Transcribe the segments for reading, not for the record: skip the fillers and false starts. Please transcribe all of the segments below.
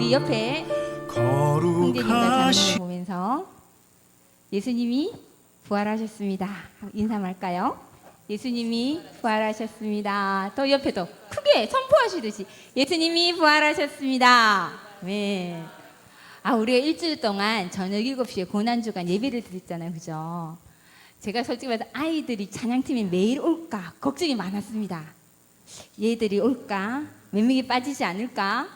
우리 옆에 형제님과 자매를 보면서 예수님이 부활하셨습니다. 인사 말까요? 예수님이 부활하셨습니다. 또 옆에도 크게 선포하시듯이 예수님이 부활하셨습니다. 네. 우리가 일주일 동안 저녁 7시에 고난주간 예배를 드렸잖아요. 그죠? 제가 솔직히 말해서 아이들이 찬양팀에 매일 올까 걱정이 많았습니다. 얘들이 올까? 몇 명이 빠지지 않을까?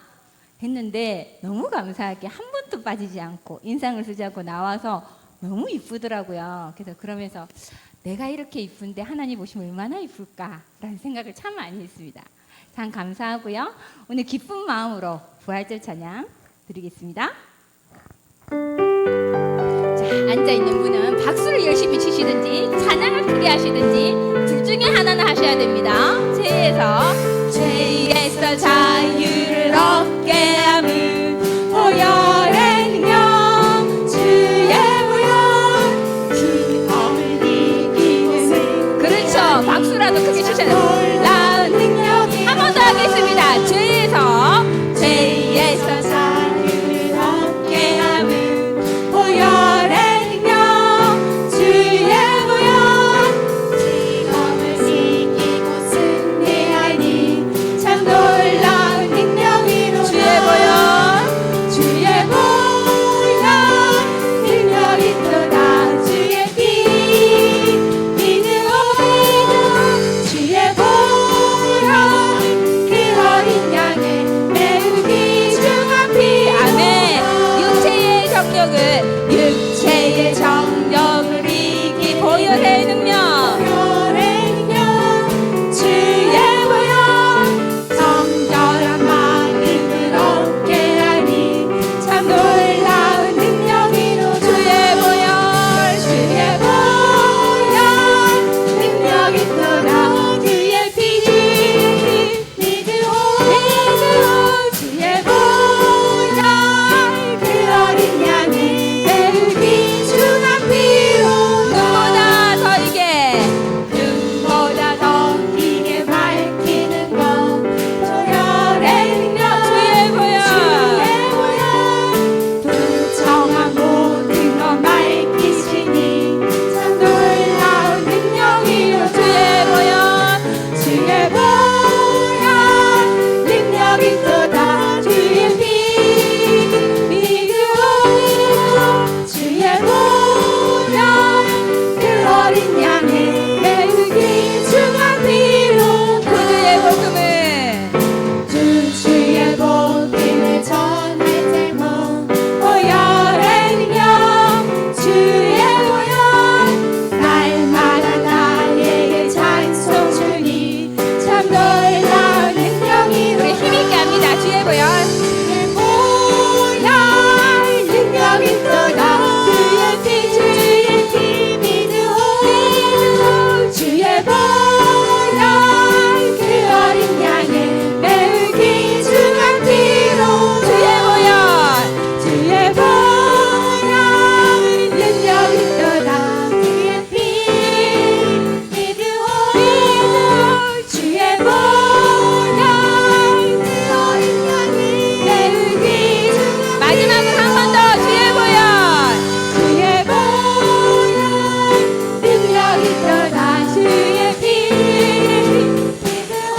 했는데 너무 감사하게 한 분도 빠지지 않고 인상을 쓰지 않고 나와서 너무 이쁘더라고요. 그래서 그러면서 내가 이렇게 이쁜데 하나님 보시면 얼마나 이쁠까라는 생각을 참 많이 했습니다. 참 감사하고요. 오늘 기쁜 마음으로 부활절 찬양 드리겠습니다. 자, 앉아있는 분은 박수를 열심히 치시든지 찬양을 크게 하시든지 둘 중에 하나는 하셔야 됩니다. 죄에서 자유를 얻게 함을 보혈의 능력 주의 보혈 기쁨을 이기는 그렇죠. 박수라도 크게 치셔야 돼요. 놀라운 능력이 한 번 더 하겠습니다. 죄에서 자유를 얻게 함을 보혈의 능력 주의 보혈 기쁨을 이기고 승리하니 참 놀라운 능력이로 주의 보혈 능력이 있도다 주의 피 믿음 주의 보혈 그 어린 양의 매우 귀중한 피 아멘. 육체의 정력을 이기 보혈의 능력 주의 보혈 정결한 마음을 얻게 하니 참 놀라운 능력이로 주의 보혈 능력 있도다 주의 피 믿으오 주의 보혈 그 어린 양의 매우 귀중한 피로 눈보다 더 이게 밝히는 것 보혈의 능력 주의 보혈 불청한 모든 것 밝히시니 참 놀라운 능력이요 주의 보혈 능력 있도다 주의 피 믿으오 주의 보혈 그 어린 양의 매우 귀중한 피로 주의 복음을 전할 때모 보혈의 능력 주의 보혈 날마다 나에게 찬송 주니 참 놀라운 능력이 우리 힘있게 합니다. 주의 보혈 능력 있도다 주의 피 믿으오 주의 보혈 그 어린 양의 매우 귀중한 피로 주의 보혈 능력 있도다 주의 피 믿으오 주의 보혈 그 어린 양의 매우 귀중한 마지막으로 한 번 더 주의 보혈 능력 있도다 주의 피 믿으오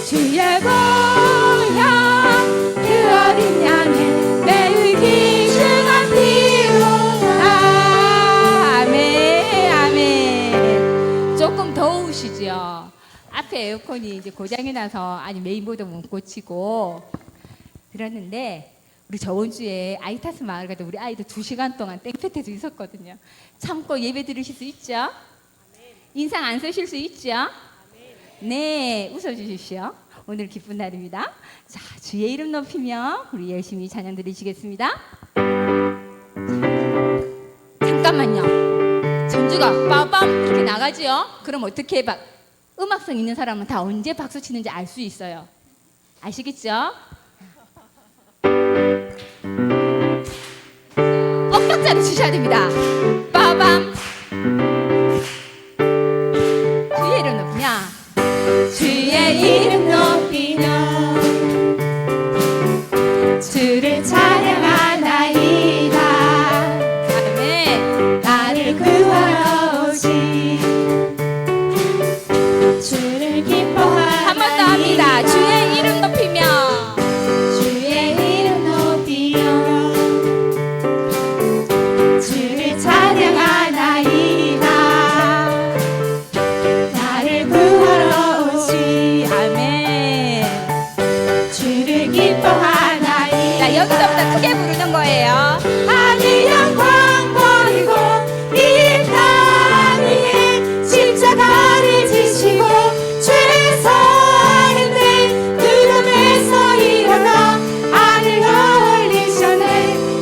주의 보혈 그 어린 양의 매우 귀중한 피로다 아멘. 조금 더우시죠? 앞에 에어컨이 이제 고장이 나서 아니 메인보드 못 고치고 그랬는데 우리 저번 주에 아이타스 마을 가서 우리 아이들 2시간 동안 땡볕에서 있었거든요. 참고 예배 드리실 수 있죠? 인상 안 쓰실 수 있죠? 네, 웃어주십시오. 오늘 기쁜 날입니다. 자, 주의 이름 높이며 우리 열심히 찬양 드리시겠습니다. 잠깐만요. 전주가 빠밤 이렇게 나가지요? 그럼 어떻게 음악성 있는 사람은 다 언제 박수 치는지 알 수 있어요. 아시겠죠? 억박자로 치셔야 됩니다. 빠밤. 주의 이름 높이냐? 주의 이름 높이냐? 주를 기뻐하나이다. 자, 여기서부터 크게 부르는 거예요. 하늘 영광 버리고 이 땅 위에 십자가를 지시고 죄사했네. 무덤에서 일어나 하늘로 올리셨네.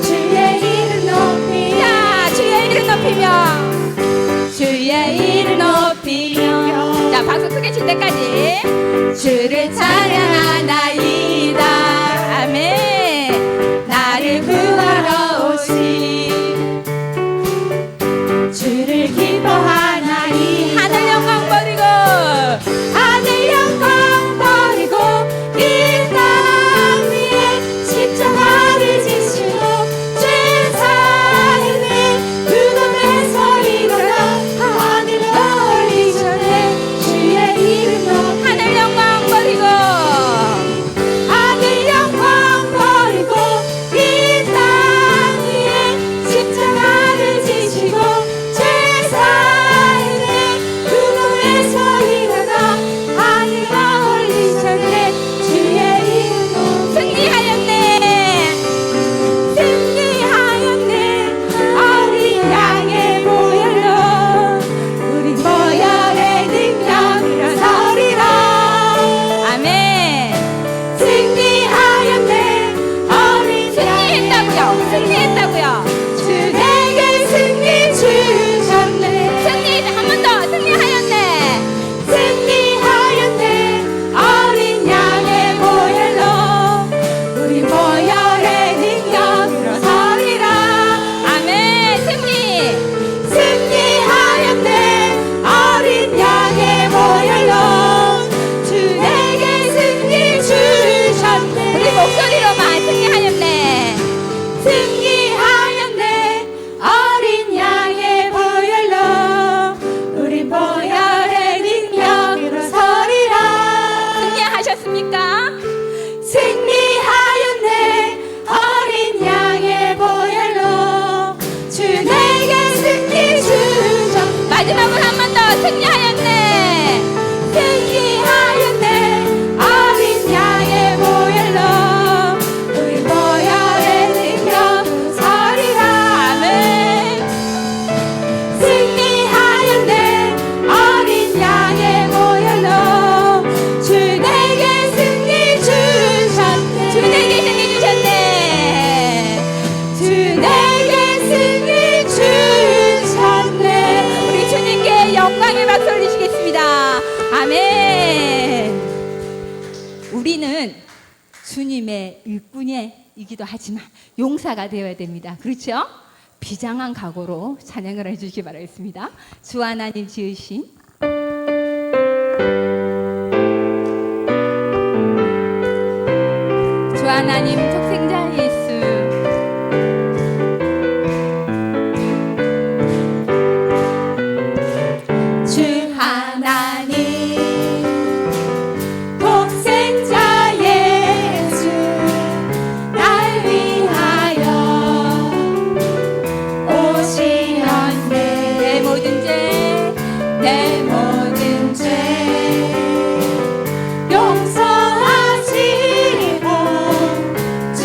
주의 이름 높이며 자, 주의 이름 높이며 주의 이름 높이며 자, 박수 크게 칠 때까지 주를 찬양하나이다. 아멘. 나를 구하러 오신 주를 기뻐하나이다. 하늘 영광 버리고 하늘 영광 버리고 이 땅 위에 십자가를 지시고 죄사했네. 무덤에서 일어나 하늘로 올리셨네. 주의 이름 높이 하늘 영광 버리고 하늘 영광 버리고 이 땅 위에 십자가를 지시고 죄사했네. 무덤에서 일어나 하늘로 올리셨네. 주의 이름 높이 승리하였네. 승리하였네. 어린 양의 보혈로 우리 보혈의 능력으로 서리라. 아멘. 승리하였네. 어린 양의 승리했다고요. 승리했다고요. 주 내게 승리 주셨네. 승리 한 번 더 승리하였네. 승리하였네. 어린 양의 보혈로 우리 보혈의 능력으로 서리라. 아멘. 승리. 승리하였네. 어린 양의 보혈로 주 내게 승리 주셨네. 우리 목소리로만 승리하였네. 승리하였네. 어린 양의 보혈로 우리 보혈의 능력으로 서리라. 승리하셨습니까? 승리하였네. 어린 양의 보혈로 주 내게 승리 주셨네. 마지막으로 한 번 더 승리하였네. 승리하였네. 어린 양의 보혈로 우리 보혈의 능력으로 서리라. 아멘. 승리하였네. 어린 양의 보혈로 주 내게 승리 주셨네. 주 내게 승리 주셨네. 주 내게 승리 주셨네. 우리 주님께 영광의 박수 올리시겠습니다. 아멘. 우리는 주님의 일꾼이기도 하지만 용사가 되어야 됩니다. 그렇죠? 비장한 각오로 찬양을 해주시기 바라겠습니다. 주 하나님 지으신 주 하나님 독생자 예수 주 하나님 독생자 예수 날 위하여 오시었네. 내 모든 죄 내 모든 죄 용서하시고 주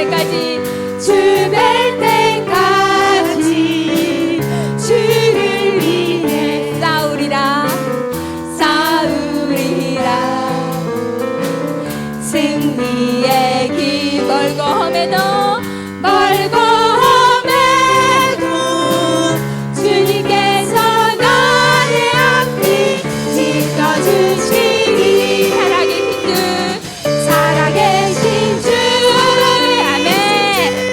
때까지 주 뵐 때까지 주를 위해 싸우리라 승리의 길 멀고 험해도 주님께서 나의 앞길 지켜주시리. 살아계신 주 아멘.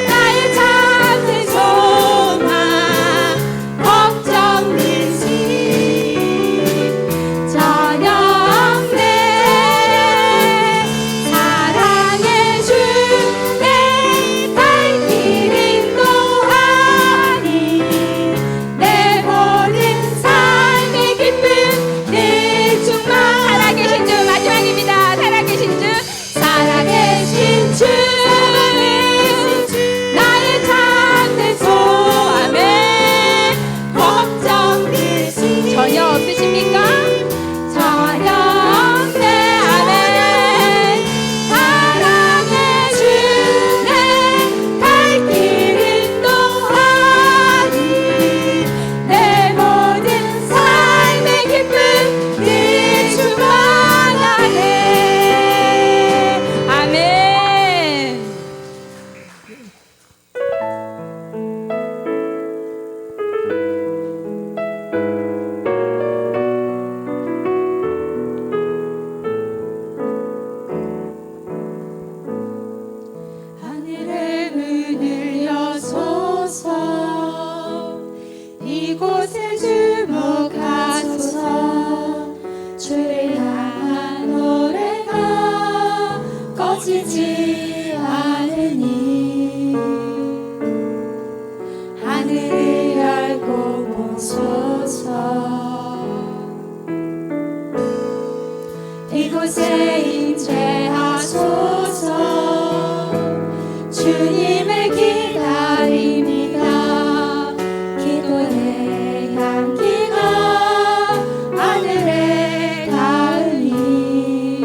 나의 참된 소망 걱정일지 전혀 없네. 사랑의 주 내 갈 길 인도하니 내 모든 삶의 기쁨 늘 충만. 살아계신 주 마지막입니다. 살아계신 주 살아계신 주 나의 참된 소망 걱정되시 전혀 없으십니까? 전혀 없네. 아멘. 사랑의 주 내 갈 길 인도하니 내 모든 삶의 기쁨 늘 충만하네. 아멘. 하늘의 문을 여소서 이곳에 주목하소서. 주를 향한 노래가 꺼지지 않으니 하늘을 열고 보소서. 이곳에 임재하소서. 주님을 기다립니다. 기도의 향기가 하늘에 닿으니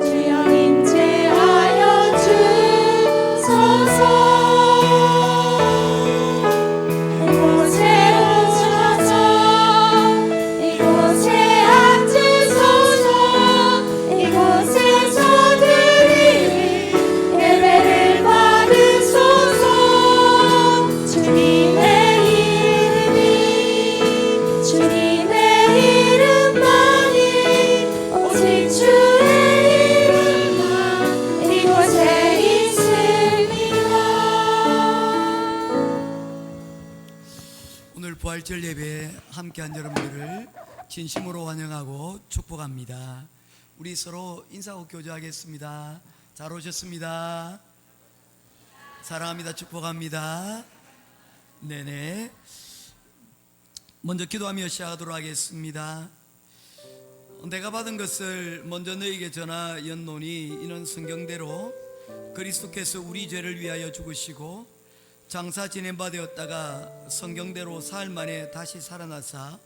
주여 임재하여 주소서. 이곳에 오셔서 이곳에 앉으소서. 이곳에서 드리는 예배를 받으소서. 주님의 이름만이 오직 주의 이름만 이곳에 있습니다. 오늘 부활절 예배에 함께한 여러분들을 진심으로 환영하고 축복합니다. 우리 서로 인사하고 교제하겠습니다. 잘 오셨습니다. 사랑합니다. 축복합니다. 네네. 먼저 기도하며 시작하도록 하겠습니다. 내가 받은 것을 먼저 너에게 전하 연노니 이는 성경대로 그리스도께서 우리 죄를 위하여 죽으시고 장사 지낸 바 되었다가 성경대로 사흘 만에 다시 살아나사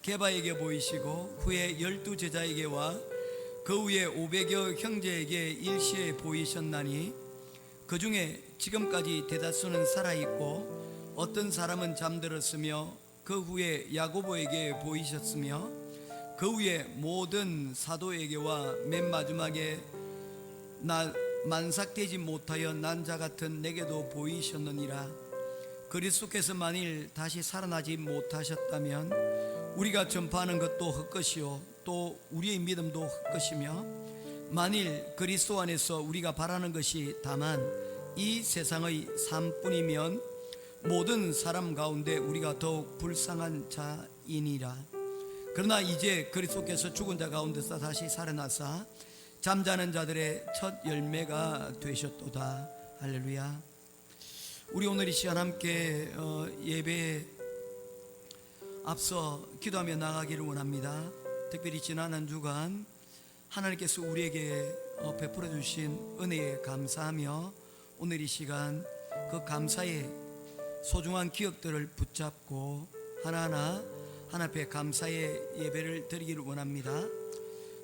게바에게 보이시고 후에 12 제자에게와 그 후에 500여 형제에게 일시에 보이셨나니 그 중에 지금까지 대다수는 살아있고 어떤 사람은 잠들었으며 그 후에 야고보에게 보이셨으며 그 후에 모든 사도에게와 맨 마지막에 만삭되지 못하여 난 자 같은 내게도 보이셨느니라. 그리스도께서 만일 다시 살아나지 못하셨다면 우리가 전파하는 것도 헛것이요 또 우리의 믿음도 헛것이며 만일 그리스도 안에서 우리가 바라는 것이 다만 이 세상의 삶뿐이면 모든 사람 가운데 우리가 더욱 불쌍한 자이니라. 그러나 이제 그리스도께서 죽은 자 가운데서 다시 살아나사 잠자는 자들의 첫 열매가 되셨도다. 할렐루야. 우리 오늘 이 시간 함께 예배에 앞서 기도하며 나가기를 원합니다. 특별히 지난 한 주간 하나님께서 우리에게 베풀어 주신 은혜에 감사하며 오늘 이 시간 그 감사의 소중한 기억들을 붙잡고 하나하나 하나님 앞에 감사의 예배를 드리기를 원합니다.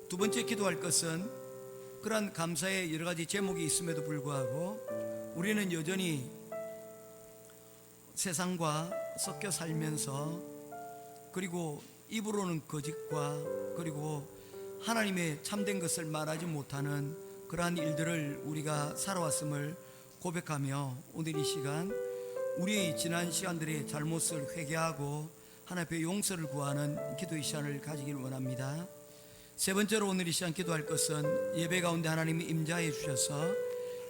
두 번째 기도할 것은 그러한 감사의 여러 가지 제목이 있음에도 불구하고 우리는 여전히 세상과 섞여 살면서, 그리고 입으로는 거짓과 그리고 하나님의 참된 것을 말하지 못하는 그러한 일들을 우리가 살아왔음을 고백하며, 오늘 이 시간 우리의 지난 시간들의 잘못을 회개하고 하나님 앞에 용서를 구하는 기도의 시간을 가지길 원합니다. 세 번째로 오늘 이 시간 기도할 것은 예배 가운데 하나님이 임재하여 주셔서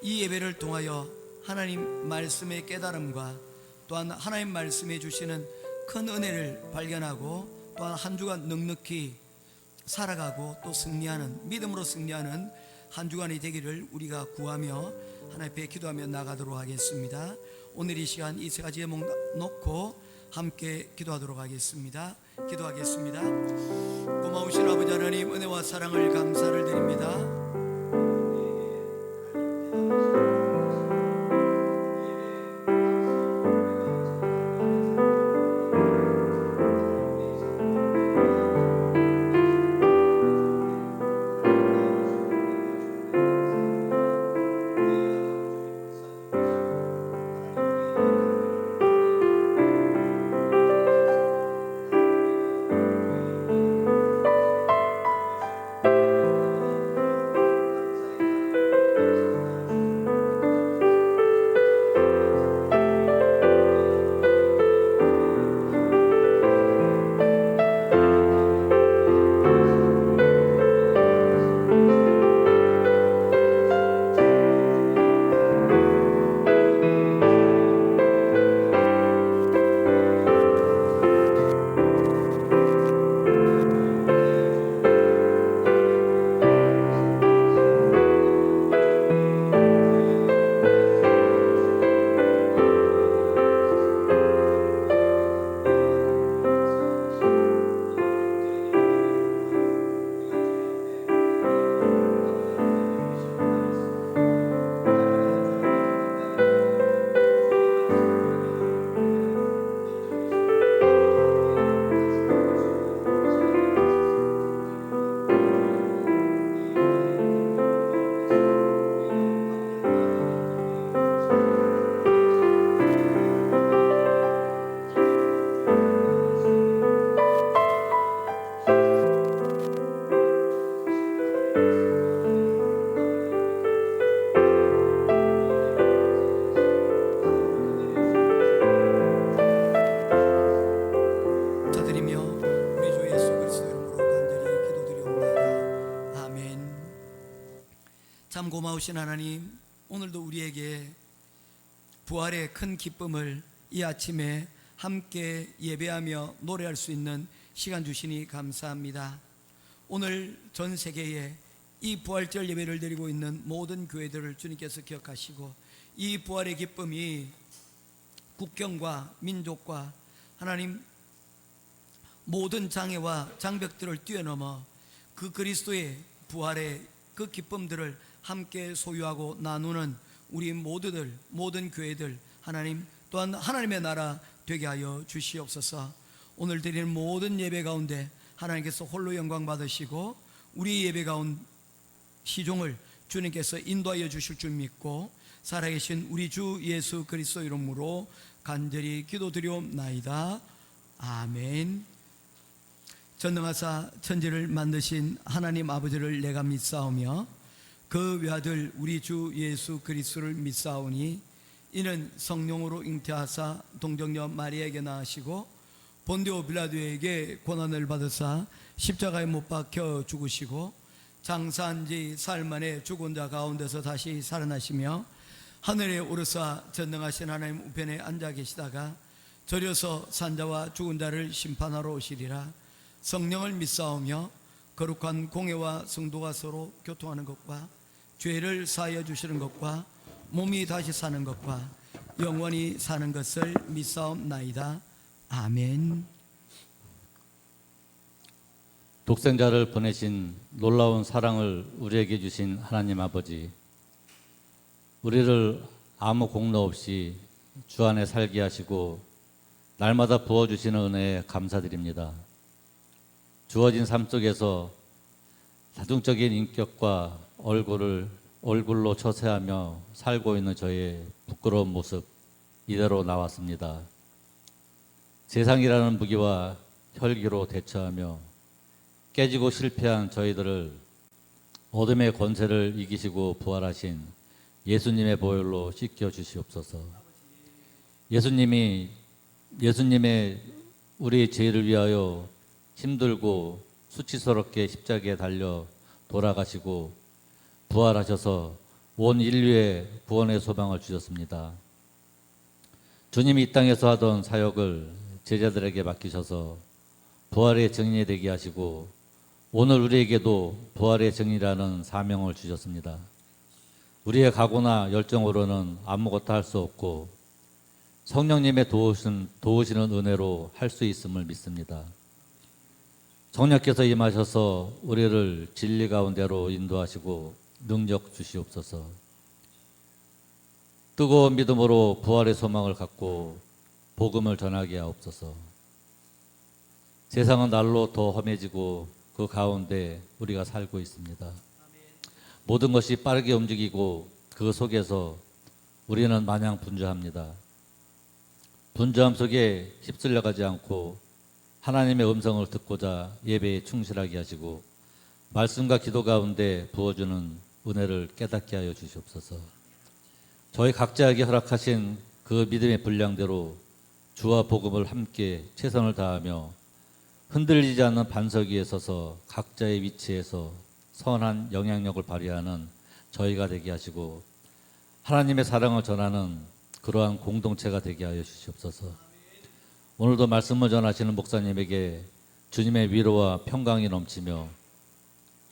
이 예배를 통하여 하나님 말씀의 깨달음과 또한 하나님 말씀해 주시는 큰 은혜를 발견하고, 또한 한 주간 넉넉히 살아가고 또 승리하는, 믿음으로 승리하는 한 주간이 되기를 우리가 구하며 하나님 앞에 기도하며 나가도록 하겠습니다. 오늘 이 시간 이 세 가지 제목 놓고 함께 기도하도록 하겠습니다. 기도하겠습니다. 고마우신 아버지 하나님, 은혜와 사랑을 감사를 드립니다. 참 고마우신 하나님, 오늘도 우리에게 부활의 큰 기쁨을 이 아침에 함께 예배하며 노래할 수 있는 시간 주시니 감사합니다. 오늘 전 세계에 이 부활절 예배를 드리고 있는 모든 교회들을 주님께서 기억하시고, 이 부활의 기쁨이 국경과 민족과 하나님 모든 장애와 장벽들을 뛰어넘어 그 그리스도의 부활의 그 기쁨들을 함께 소유하고 나누는 우리 모두들, 모든 교회들, 하나님 또한 하나님의 나라 되게 하여 주시옵소서. 오늘 드리는 모든 예배 가운데 하나님께서 홀로 영광 받으시고 우리 예배 가운데 시종을 주님께서 인도하여 주실 줄 믿고 살아계신 우리 주 예수 그리스도 이름으로 간절히 기도드리옵나이다. 아멘. 전능하사 천지를 만드신 하나님 아버지를 내가 믿사오며 그 외아들 우리 주 예수 그리스도를 믿사오니 이는 성령으로 잉태하사 동정녀 마리아에게 낳으시고 본디오 빌라도에게 고난을 받으사 십자가에 못 박혀 죽으시고 장사한 지 사흘 만에 죽은 자 가운데서 다시 살아나시며 하늘에 오르사 전능하신 하나님 우편에 앉아 계시다가 절여서 산자와 죽은 자를 심판하러 오시리라. 성령을 믿사오며 거룩한 공회와 성도가 서로 교통하는 것과 죄를 사하여 주시는 것과 몸이 다시 사는 것과 영원히 사는 것을 믿사옵나이다. 아멘. 독생자를 보내신 놀라운 사랑을 우리에게 주신 하나님 아버지, 우리를 아무 공로 없이 주 안에 살게 하시고 날마다 부어주시는 은혜에 감사드립니다. 주어진 삶 속에서 다중적인 인격과 얼굴로 처세하며 살고 있는 저의 부끄러운 모습 이대로 나왔습니다. 세상이라는 무기와 혈기로 대처하며 깨지고 실패한 저희들을 어둠의 권세를 이기시고 부활하신 예수님의 보혈로 씻겨 주시옵소서. 예수님의 우리 죄를 위하여 힘들고 수치스럽게 십자가에 달려 돌아가시고 부활하셔서 온 인류의 구원의 소망을 주셨습니다. 주님이 이 땅에서 하던 사역을 제자들에게 맡기셔서 부활의 증인이 되게 하시고 오늘 우리에게도 부활의 증인이라는 사명을 주셨습니다. 우리의 각오나 열정으로는 아무것도 할 수 없고 성령님의 도우시는 은혜로 할 수 있음을 믿습니다. 성령께서 임하셔서 우리를 진리 가운데로 인도하시고 능력 주시옵소서. 뜨거운 믿음으로 부활의 소망을 갖고 복음을 전하게 하옵소서. 세상은 날로 더 험해지고 그 가운데 우리가 살고 있습니다. 모든 것이 빠르게 움직이고 그 속에서 우리는 마냥 분주합니다. 분주함 속에 휩쓸려가지 않고 하나님의 음성을 듣고자 예배에 충실하게 하시고 말씀과 기도 가운데 부어주는 은혜를 깨닫게 하여 주시옵소서. 저희 각자에게 허락하신 그 믿음의 분량대로 주와 복음을 함께 최선을 다하며 흔들리지 않는 반석 위에 서서 각자의 위치에서 선한 영향력을 발휘하는 저희가 되게 하시고 하나님의 사랑을 전하는 그러한 공동체가 되게 하여 주시옵소서. 오늘도 말씀을 전하시는 목사님에게 주님의 위로와 평강이 넘치며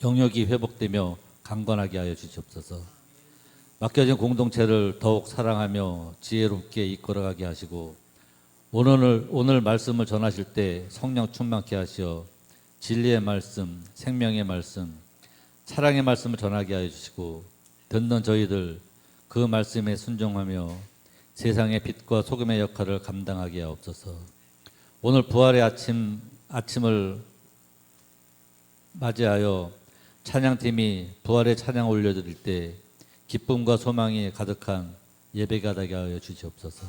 영역이 회복되며 강건하게 하여 주시옵소서. 맡겨진 공동체를 더욱 사랑하며 지혜롭게 이끌어가게 하시고 오늘 말씀을 전하실 때 성령 충만케 하시어 진리의 말씀, 생명의 말씀, 사랑의 말씀을 전하게 하여 주시고 듣는 저희들 그 말씀에 순종하며 세상의 빛과 소금의 역할을 감당하게 하옵소서. 오늘 부활의 아침을 맞이하여 찬양팀이 부활의 찬양을 올려드릴 때 기쁨과 소망이 가득한 예배가 되게 하여 주시옵소서.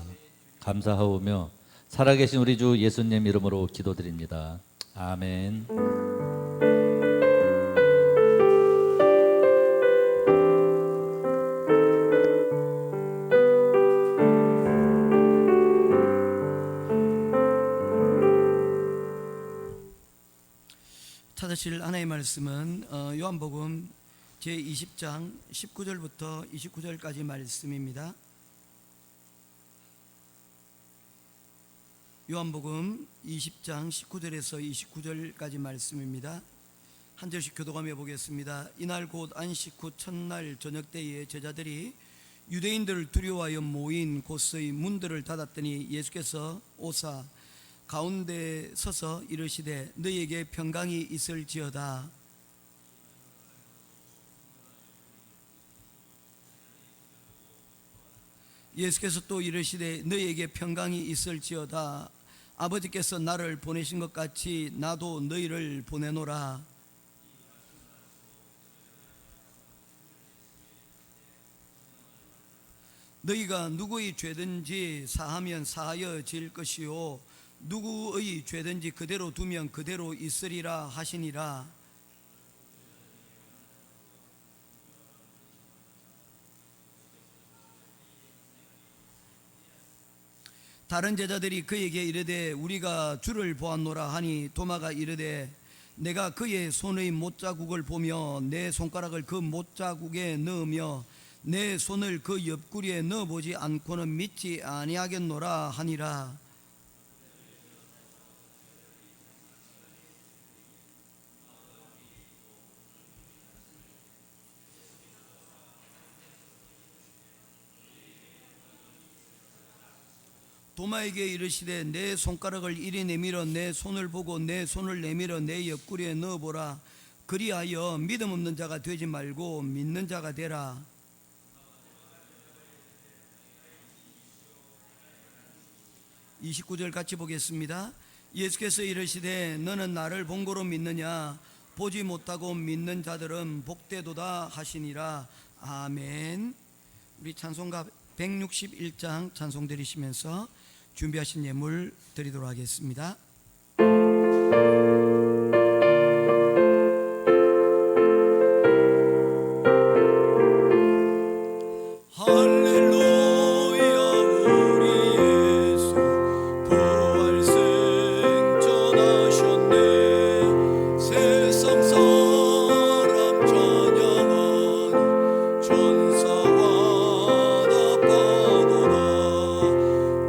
감사하오며 살아계신 우리 주 예수님 이름으로 기도드립니다. 아멘. 찾으실 하나의 말씀은 요한복음 제20장 19절부터 29절까지 말씀입니다. 요한복음 20장 19절에서 29절까지 말씀입니다. 한 절씩 교독하며 보겠습니다. 이날 곧 안식 후 첫날 저녁 때에 제자들이 유대인들을 두려워하여 모인 곳의 문들을 닫았더니 예수께서 오사 가운데 서서 이르시되 너희에게 평강이 있을지어다. 예수께서 또 이르시되 너희에게 평강이 있을지어다. 아버지께서 나를 보내신 것 같이 나도 너희를 보내노라. 너희가 누구의 죄든지 사하면 사하여질 것이요 누구의 죄든지 그대로 두면 그대로 있으리라 하시니라. 다른 제자들이 그에게 이르되 우리가 주를 보았노라 하니 도마가 이르되 내가 그의 손의 못자국을 보며 내 손가락을 그 못자국에 넣으며 내 손을 그 옆구리에 넣어보지 않고는 믿지 아니하겠노라 하니라. 도마에게 이르시되 내 손가락을 이리 내밀어 내 손을 보고 내 손을 내밀어 내 옆구리에 넣어보라. 그리하여 믿음 없는 자가 되지 말고 믿는 자가 되라. (29절) 같이 보겠습니다. 예수께서 이르시되 너는 나를 본고로 믿느냐? 보지 못하고 믿는 자들은 복되도다 하시니라. 아멘. 우리 찬송가 161장 찬송 드리시면서 준비하신 예물 드리도록 하겠습니다. 할렐루야 우리 예수 부활생전하셨네. 세상 사람 찬양하니 천사와 나파도다.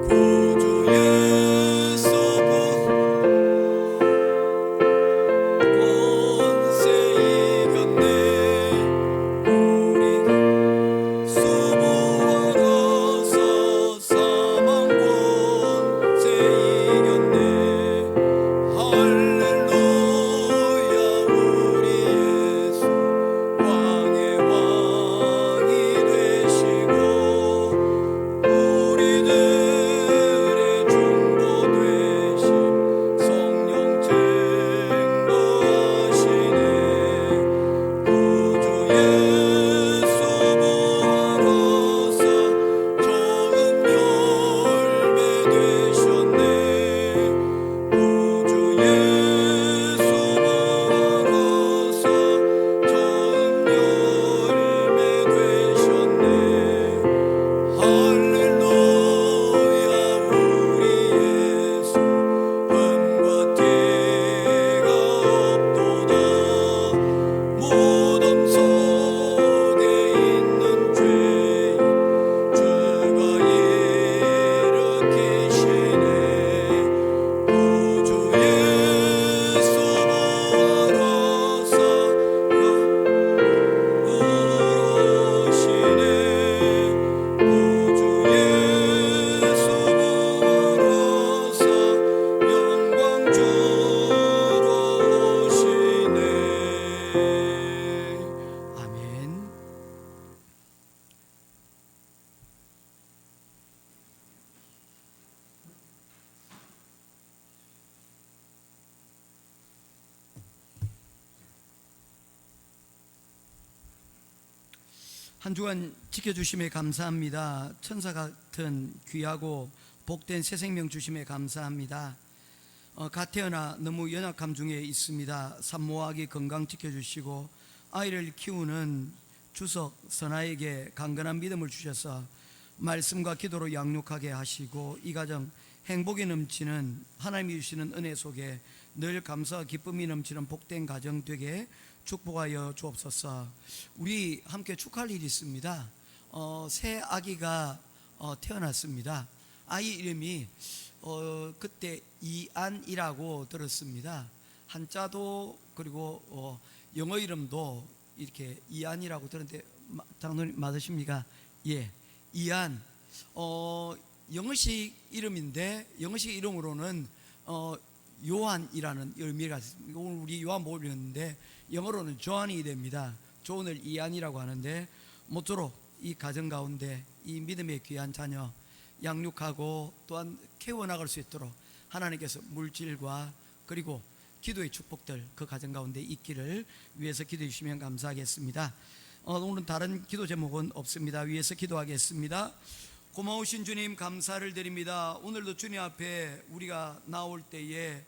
구주 예수 권세 이겼네. 우리 수부하라사 사망 권세 이겼네. 할렐루야 우리 예수 왕의 왕이 되시고 우리들의 중보 되신 성령 쟁거하시네. 구주 예수 부활하사 좋은 열매 되셨네. 구주 예수 부활하사 좋은 열매 되셨네. 할렐루야 우리 예수 흠과 태가 없도다. 무덤 속에 있는 죄인 주가 일으키시네. 구주 예수 부활하사 의로우시네. 구주 예수 부활하사 영광 주러 오시네. 아멘. 한 주간 지켜주심에 감사합니다. 천사 같은 귀하고 복된 새 생명 주심에 감사합니다. 갓 태어나 너무 연약함 중에 있습니다. 산모아기 건강 지켜주시고 아이를 키우는 주석 선아에게 강건한 믿음을 주셔서 말씀과 기도로 양육하게 하시고 이 가정 행복이 넘치는 하나님이 주시는 은혜 속에 늘 감사와 기쁨이 넘치는 복된 가정 되게 축복하여 주옵소서. 우리 함께 축하할 일이 있습니다. 새 아기가 태어났습니다. 아이 이름이 그때 이안이라고 들었습니다. 한자도 그리고 영어 이름도 이렇게 이안이라고 들었는데 장로님 맞으십니까? 예, 이안. 영어식 이름인데 영어식 이름으로는 요한이라는 의미가 있습니다. 오늘 우리 요한복음을 읽었는데 영어로는 조한이 됩니다. 조한을 이안이라고 하는데 모쪼록 이 가정 가운데 이 믿음의 귀한 자녀 양육하고 또한 키워나갈 수 있도록 하나님께서 물질과 그리고 기도의 축복들 그 가정 가운데 있기를 위해서 기도해 주시면 감사하겠습니다. 오늘은 다른 기도 제목은 없습니다. 위에서 기도하겠습니다. 고마우신 주님 감사를 드립니다. 오늘도 주님 앞에 우리가 나올 때에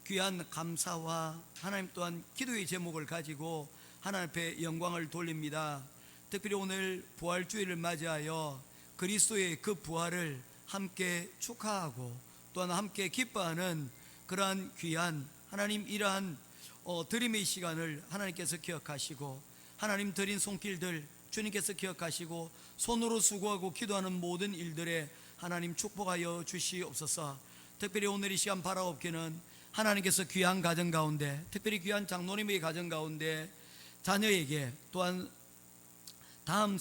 귀한 감사와 하나님 또한 기도의 제목을 가지고 하나님 앞에 영광을 돌립니다. 특별히 오늘 부활주일을 맞이하여 그리스도의 그 부활을 함께 축하하고 또한 함께 기뻐하는 그러한 귀한 하나님 이러한 드림의 시간을 하나님께서 기억하시고 하나님 드린 손길들 주님께서 기억하시고 손으로 수고하고 기도하는 모든 일들에 하나님 축복하여 주시옵소서. 특별히 오늘 이 시간 바라옵기는 하나님께서 귀한 가정 가운데 특별히 귀한 장로님의 가정 가운데 자녀에게 또한 다음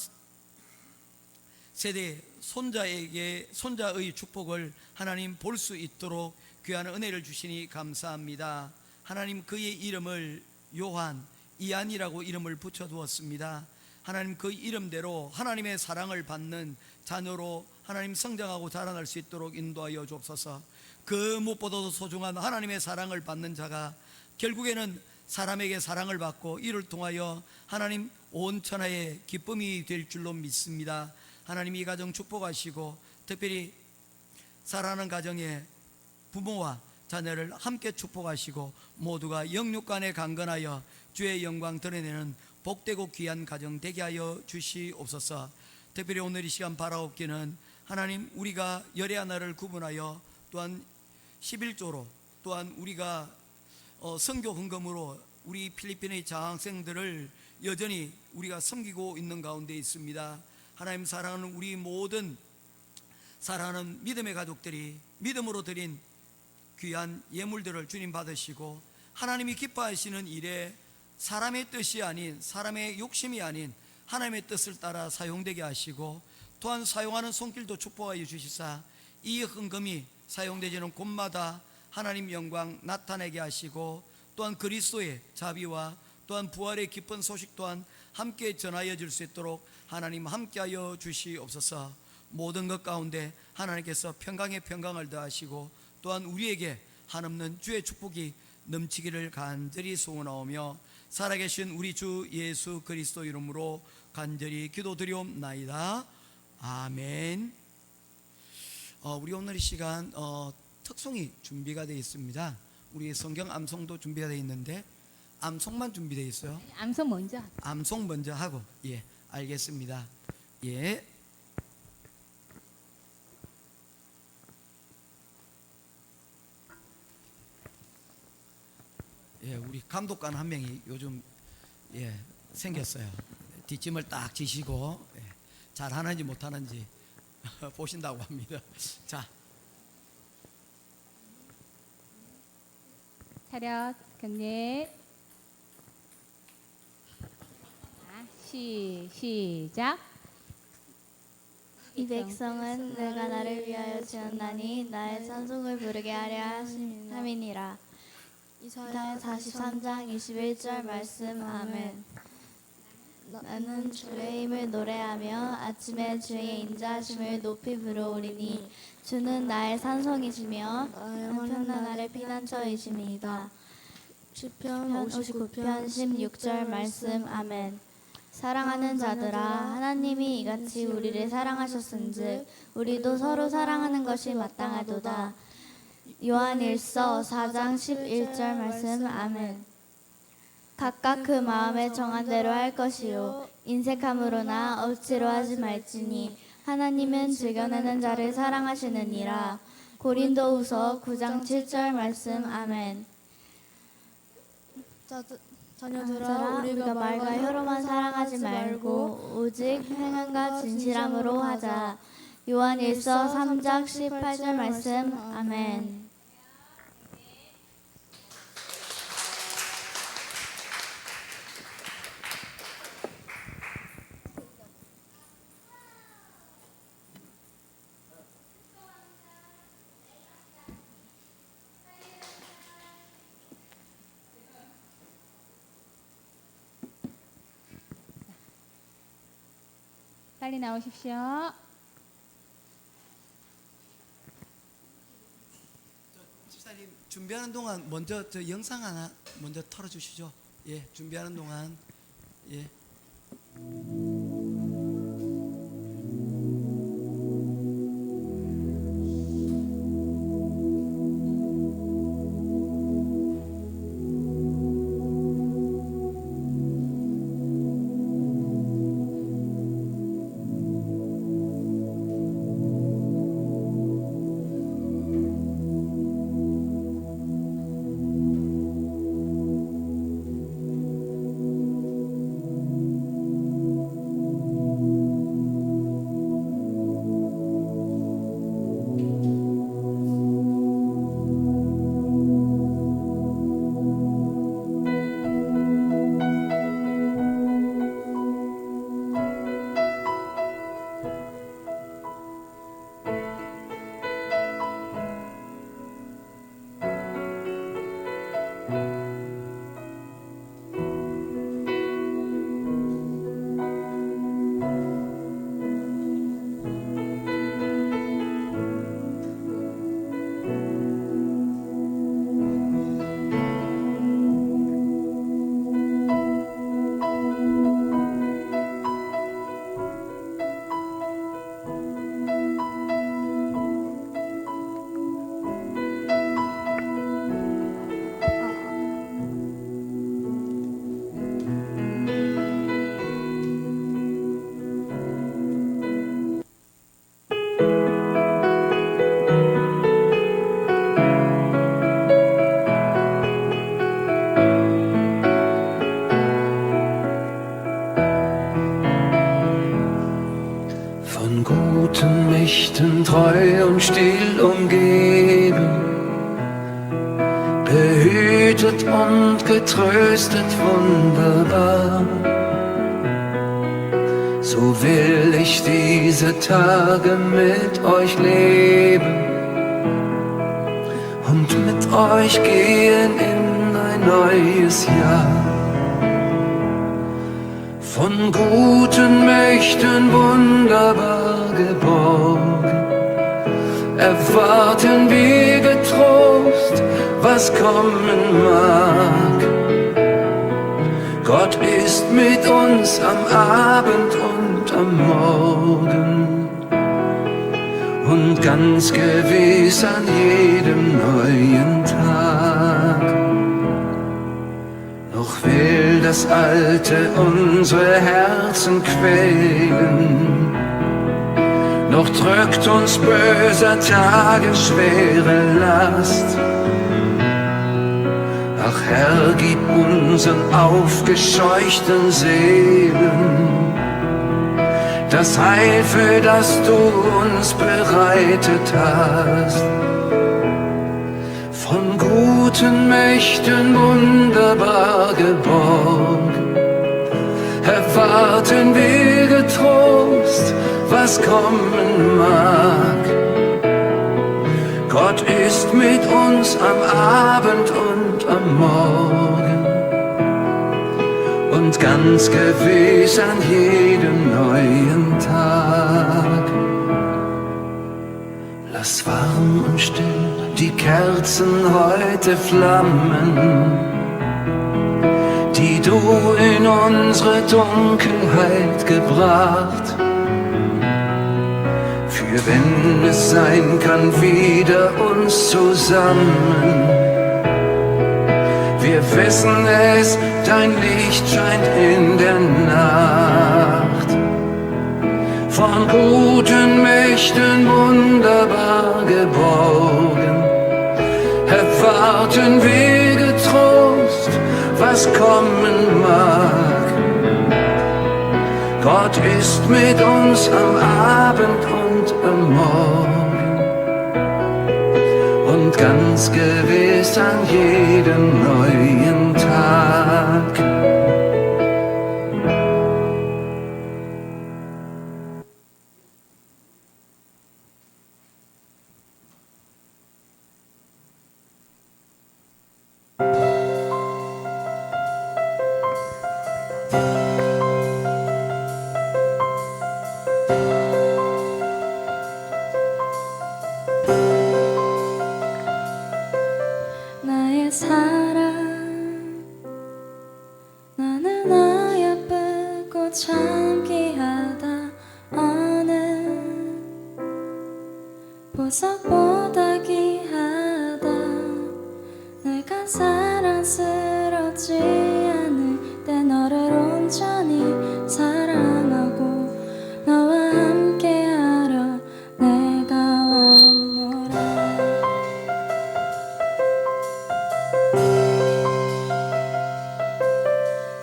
세대 손자에게 손자의 축복을 하나님 볼 수 있도록 귀한 은혜를 주시니 감사합니다. 하나님 그의 이름을 요한 이안이라고 이름을 붙여두었습니다. 하나님 그 이름대로 하나님의 사랑을 받는 자녀로 하나님 성장하고 자라날 수 있도록 인도하여 주옵소서. 그 무엇보다도 소중한 하나님의 사랑을 받는 자가 결국에는 사람에게 사랑을 받고 이를 통하여 하나님 온 천하의 기쁨이 될 줄로 믿습니다. 하나님 이 가정 축복하시고 특별히 사랑하는 가정에 부모와 자녀를 함께 축복하시고 모두가 영육간에 강건하여 주의 영광 드러내는 복되고 귀한 가정 되게 하여 주시옵소서. 특별히 오늘 이 시간 바라옵기는 하나님 우리가 열의 하나를 구분하여 또한 11조로 또한 우리가 선교 헌금으로 우리 필리핀의 장학생들을 여전히 우리가 섬기고 있는 가운데 있습니다. 하나님 사랑하는 우리 모든 사랑하는 믿음의 가족들이 믿음으로 드린 귀한 예물들을 주님 받으시고 하나님이 기뻐하시는 일에 사람의 뜻이 아닌 사람의 욕심이 아닌 하나님의 뜻을 따라 사용되게 하시고 또한 사용하는 손길도 축복하여 주시사 이 헌금이 사용되지는 곳마다 하나님 영광 나타내게 하시고 또한 그리스도의 자비와 또한 부활의 기쁜 소식 또한 함께 전하여 줄 수 있도록 하나님 함께하여 주시옵소서. 모든 것 가운데 하나님께서 평강에 평강을 더하시고 또한 우리에게 한없는 주의 축복이 넘치기를 간절히 소원하오며 살아계신 우리 주 예수 그리스도 이름으로 간절히 기도드리옵나이다. 아멘. 우리 오늘 이 시간 특송이 준비가 되어 있습니다. 우리 성경 암송도 준비가 되어 있는데 암송만 준비되어 있어요. 암송 먼저. 암송 먼저 하고 예 알겠습니다. 예. 예, 우리 감독관 한 명이 요즘 예 생겼어요. 뒷짐을 딱 지시고 예, 잘 하는지 못 하는지 보신다고 합니다. 자, 차렷 경례. 자, 시작. 이 백성은 내가 나를 위하여 지었나니 나의 찬송을 부르게 하려 함이니라. 이사야 43장 21절 말씀. 아멘. 나는 주의 힘을 노래하며 아침에 주의 인자하심을 높이 부르오리니 주는 나의 산성이시며 한편난 나의 피난처이심이다. 시편 59편 16절 말씀. 아멘. 사랑하는 자들아, 하나님이 이같이 우리를 사랑하셨은즉 우리도 서로 사랑하는 것이 마땅하도다. 요한일서 4장 11절 말씀. 아멘. 각각 그 마음에 정한 대로 할 것이요 인색함으로나 억지로 하지 말지니 하나님은 즐겨내는 자를 사랑하시느니라. 고린도후서 9장 7절 말씀. 아멘. 자녀들아, 우리가 말과 혀로만 사랑하지 말고 오직 행함과 진실함으로 하자. 요한일서 3장 18절 말씀. 아멘. 빨리 나오십시오. 집사님 준비하는 동안 먼저 저 영상 하나 먼저 털어주시죠. 예, 준비하는 동안 예. behütet und getröstet wunderbar. So will ich diese Tage mit euch leben und mit euch gehen in ein neues Jahr. Von guten Mächten wunderbar geborgen, erwarten wir getrost, was kommen mag. Gott ist mit uns am Abend und am Morgen und ganz gewiss an jedem neuen Tag. Noch will das Alte unsere Herzen quälen, noch drückt uns böser Tage schwere Last. Ach Herr, gib unseren aufgescheuchten Seelen das Heil, für das du uns bereitet hast. Von guten Mächten wunderbar geborgen, erwarten wir getrost, was kommen mag. Gott ist mit uns am Abend und am Morgen und ganz gewiss an jedem neuen Tag. Lass warm und still die Kerzen heute flammen, die du in unsere Dunkelheit gebracht. Für wenn es sein kann, wieder uns zusammen. Wir wissen es, dein Licht scheint in der Nacht. Von guten Mächten wunderbar geborgen, erwarten wir getrost, was kommen mag. Gott ist mit uns am Abend und am Morgen und ganz gewiss an jedem neuen Tag. 나의 사랑, 나는 어여쁘고 참 귀하다. 어느 보석보다 귀하다. 내가 사랑스럽지 않을 때 너를 온전히 사랑하고 너와 함께하려 내가 왔노라.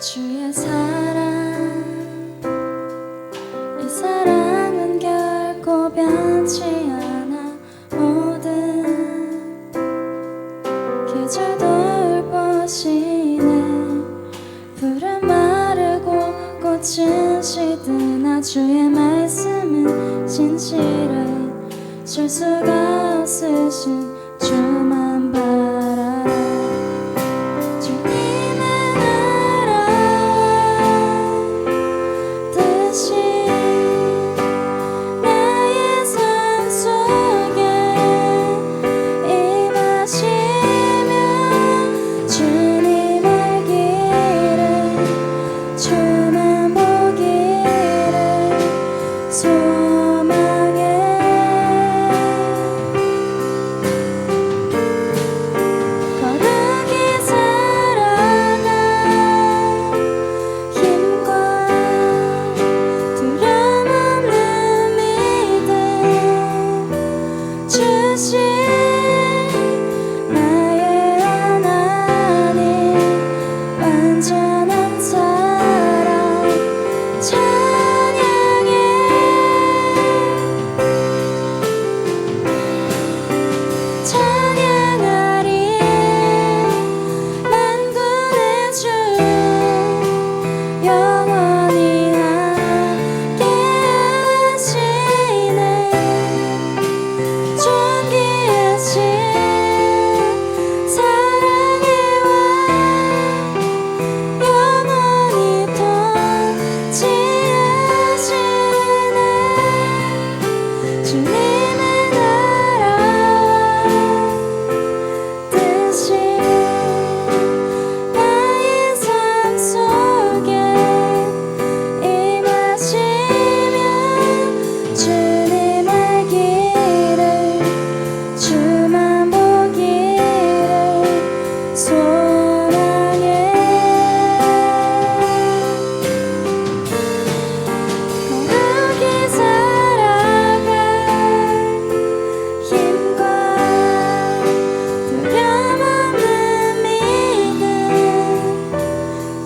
주의 사랑, 이 사랑은 결코 변치 않아. 모든 계절도 울보시네. 풀은 마르고 꽃은 시드나 주의 말씀은 진실해. 줄 수가 없으신 주만 바라라. 주님은 뜻이 나의 삶 속에 임하시며 주님의 길을 주만 보기를 소망해.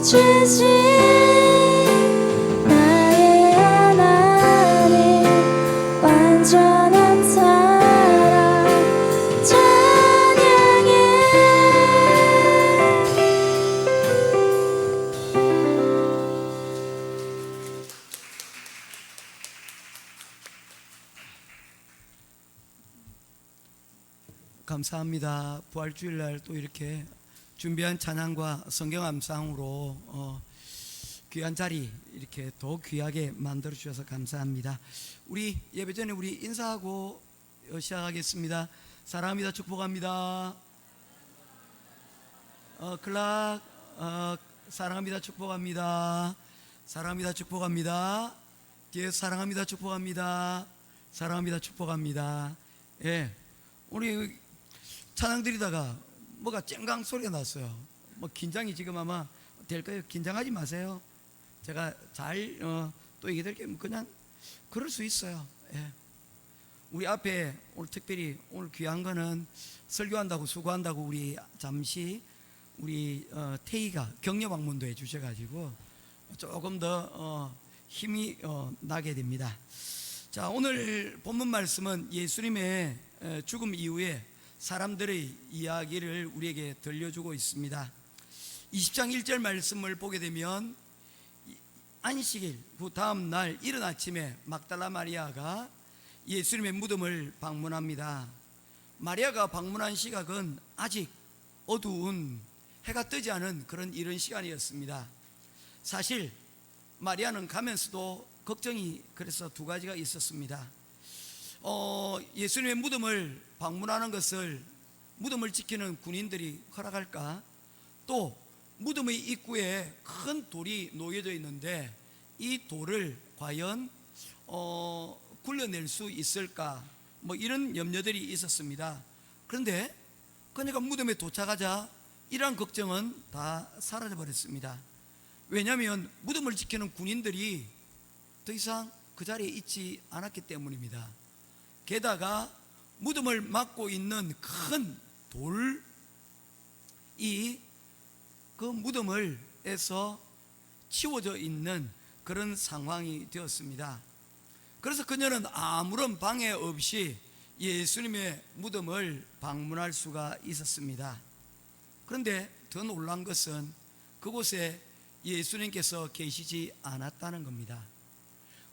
주신 나의 하나님 완전한 사랑 찬양해. 감사합니다. 부활주일날 또 이렇게 준비한 찬양과 성경 암상으로 귀한 자리 이렇게 더 귀하게 만들어 주셔서 감사합니다. 우리 예배 전에 우리 인사하고 시작하겠습니다. 사랑합니다. 축복합니다. 클락 사랑합니다. 축복합니다. 사랑합니다. 축복합니다. 뒤에 사랑합니다. 축복합니다. 사랑합니다. 축복합니다. 예, 우리 찬양 드리다가 뭐가 쨍강 소리가 났어요. 뭐 긴장이 지금 아마 될 거예요. 긴장하지 마세요. 제가 잘 또 얘기드릴게요. 그냥 그럴 수 있어요. 예. 우리 앞에 오늘 특별히 오늘 귀한 거는 설교한다고 수고한다고 우리 잠시 우리 태희가 격려 방문도 해주셔가지고 조금 더 힘이 나게 됩니다. 자, 오늘 본문 말씀은 예수님의 죽음 이후에 사람들의 이야기를 우리에게 들려주고 있습니다. 20장 1절 말씀을 보게 되면 안식일 그 다음 날 이른 아침에 막달라 마리아가 예수님의 무덤을 방문합니다. 마리아가 방문한 시각은 아직 어두운 해가 뜨지 않은 그런 이른 시간이었습니다. 사실 마리아는 가면서도 걱정이 그래서 두 가지가 있었습니다. 예수님의 무덤을 방문하는 것을 무덤을 지키는 군인들이 허락할까? 또 무덤의 입구에 큰 돌이 놓여져 있는데 이 돌을 과연 굴려낼 수 있을까? 뭐 이런 염려들이 있었습니다. 그런데 그러니까 무덤에 도착하자 이러한 걱정은 다 사라져 버렸습니다. 왜냐하면 무덤을 지키는 군인들이 더 이상 그 자리에 있지 않았기 때문입니다. 게다가 무덤을 막고 있는 큰 돌이 그 무덤을에서 치워져 있는 그런 상황이 되었습니다. 그래서 그녀는 아무런 방해 없이 예수님의 무덤을 방문할 수가 있었습니다. 그런데 더 놀란 것은 그곳에 예수님께서 계시지 않았다는 겁니다.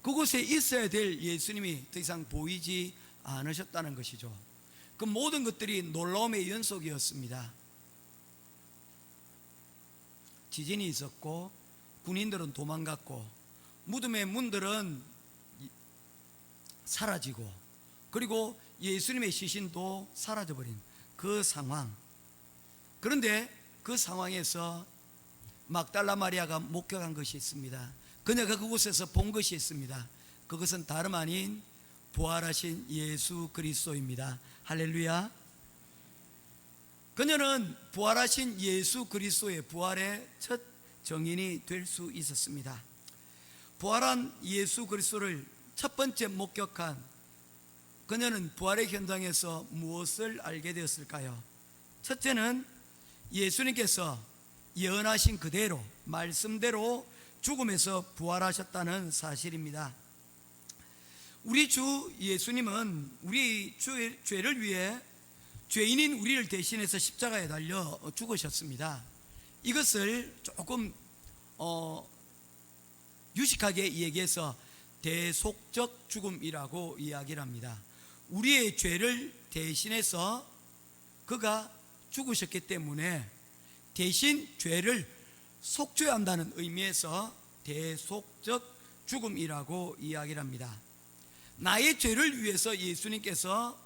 그곳에 있어야 될 예수님이 더 이상 보이지 않으셨다는 것이죠. 그 모든 것들이 놀라움의 연속이었습니다. 지진이 있었고 군인들은 도망갔고 무덤의 문들은 사라지고 그리고 예수님의 시신도 사라져버린 그 상황. 그런데 그 상황에서 막달라 마리아가 목격한 것이 있습니다. 그녀가 그곳에서 본 것이 있습니다. 그것은 다름 아닌 부활하신 예수 그리스도입니다. 할렐루야. 그녀는 부활하신 예수 그리스도의 부활의 첫 증인이 될 수 있었습니다. 부활한 예수 그리스도를 첫 번째 목격한 그녀는 부활의 현장에서 무엇을 알게 되었을까요? 첫째는 예수님께서 예언하신 그대로 말씀대로 죽음에서 부활하셨다는 사실입니다. 우리 주 예수님은 우리 죄를 위해 죄인인 우리를 대신해서 십자가에 달려 죽으셨습니다. 이것을 조금 유식하게 얘기해서 대속적 죽음이라고 이야기를 합니다. 우리의 죄를 대신해서 그가 죽으셨기 때문에 대신 죄를 속죄해야 한다는 의미에서 대속적 죽음이라고 이야기를 합니다. 나의 죄를 위해서 예수님께서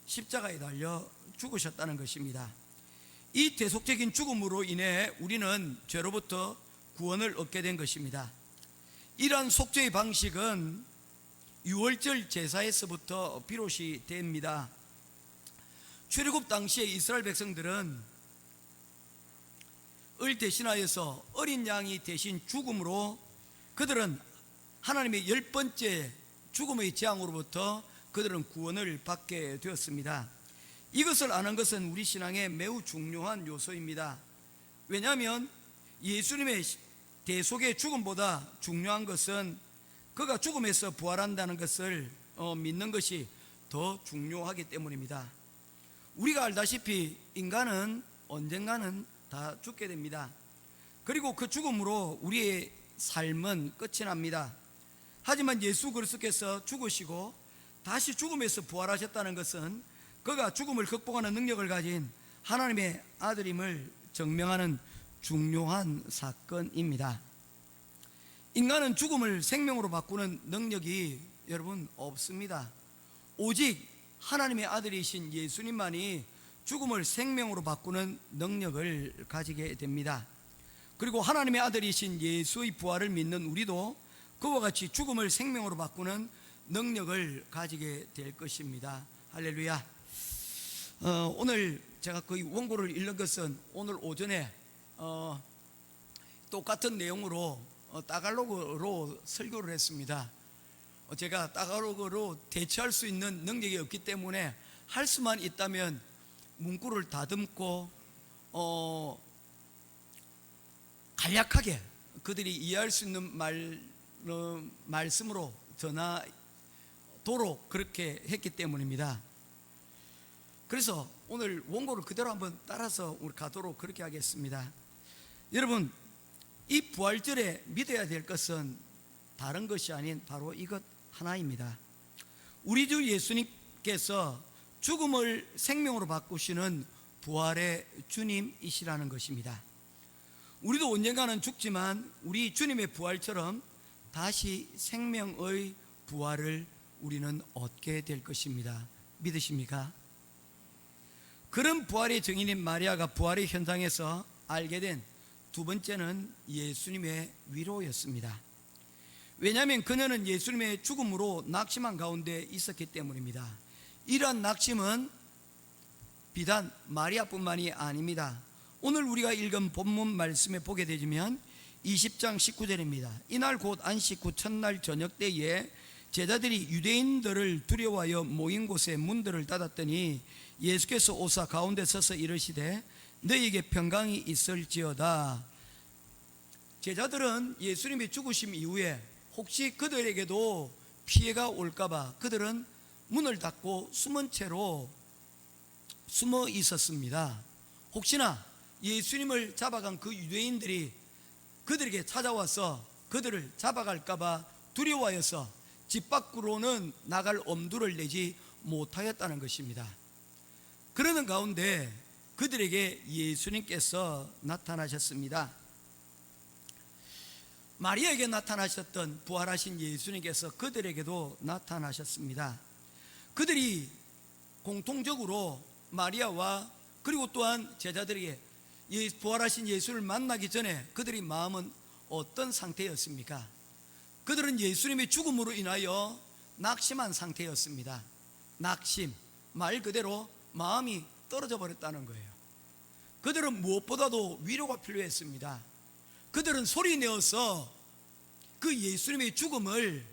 십자가에 달려 죽으셨다는 것입니다. 이 대속적인 죽음으로 인해 우리는 죄로부터 구원을 얻게 된 것입니다. 이러한 속죄의 방식은 유월절 제사에서부터 비롯이 됩니다. 출애굽 당시에 이스라엘 백성들은 을 대신하여서 어린 양이 대신 죽음으로 그들은 하나님의 10번째 죽음의 재앙으로부터 그들은 구원을 받게 되었습니다. 이것을 아는 것은 우리 신앙의 매우 중요한 요소입니다. 왜냐하면 예수님의 대속의 죽음보다 중요한 것은 그가 죽음에서 부활한다는 것을 믿는 것이 더 중요하기 때문입니다. 우리가 알다시피 인간은 언젠가는 다 죽게 됩니다. 그리고 그 죽음으로 우리의 삶은 끝이 납니다. 하지만 예수 그리스도께서 죽으시고 다시 죽음에서 부활하셨다는 것은 그가 죽음을 극복하는 능력을 가진 하나님의 아들임을 증명하는 중요한 사건입니다. 인간은 죽음을 생명으로 바꾸는 능력이 여러분 없습니다. 오직 하나님의 아들이신 예수님만이 죽음을 생명으로 바꾸는 능력을 가지게 됩니다. 그리고 하나님의 아들이신 예수의 부활을 믿는 우리도 그와 같이 죽음을 생명으로 바꾸는 능력을 가지게 될 것입니다. 할렐루야. 오늘 제가 거의 원고를 읽는 것은 오늘 오전에 똑같은 내용으로 따갈로그로 설교를 했습니다. 제가 따갈로그로 대처할 수 있는 능력이 없기 때문에 할 수만 있다면 문구를 다듬고 간략하게 그들이 이해할 수 있는 말씀으로 전하도록 그렇게 했기 때문입니다. 그래서 오늘 원고를 그대로 한번 따라서 우리 가도록 그렇게 하겠습니다. 여러분, 이 부활절에 믿어야 될 것은 다른 것이 아닌 바로 이것 하나입니다. 우리 주 예수님께서 죽음을 생명으로 바꾸시는 부활의 주님이시라는 것입니다. 우리도 언젠가는 죽지만 우리 주님의 부활처럼 다시 생명의 부활을 우리는 얻게 될 것입니다. 믿으십니까? 그런 부활의 증인인 마리아가 부활의 현장에서 알게 된 두 번째는 예수님의 위로였습니다. 왜냐하면 그녀는 예수님의 죽음으로 낙심한 가운데 있었기 때문입니다. 이러한 낙심은 비단 마리아뿐만이 아닙니다. 오늘 우리가 읽은 본문 말씀에 보게 되면 20장 19절입니다. 이날 곧 안식 후 첫날 저녁 때에 제자들이 유대인들을 두려워하여 모인 곳에 문들을 닫았더니 예수께서 오사 가운데 서서 이르시되 너희에게 평강이 있을지어다. 제자들은 예수님이 죽으심 이후에 혹시 그들에게도 피해가 올까봐 그들은 문을 닫고 숨은 채로 숨어 있었습니다. 혹시나 예수님을 잡아간 그 유대인들이 그들에게 찾아와서 그들을 잡아갈까봐 두려워하여서 집 밖으로는 나갈 엄두를 내지 못하였다는 것입니다. 그러는 가운데 그들에게 예수님께서 나타나셨습니다. 마리아에게 나타나셨던 부활하신 예수님께서 그들에게도 나타나셨습니다. 그들이 공통적으로 마리아와 그리고 또한 제자들에게 부활하신 예수를 만나기 전에 그들의 마음은 어떤 상태였습니까? 그들은 예수님의 죽음으로 인하여 낙심한 상태였습니다. 낙심, 말 그대로 마음이 떨어져 버렸다는 거예요. 그들은 무엇보다도 위로가 필요했습니다. 그들은 소리 내어서 그 예수님의 죽음을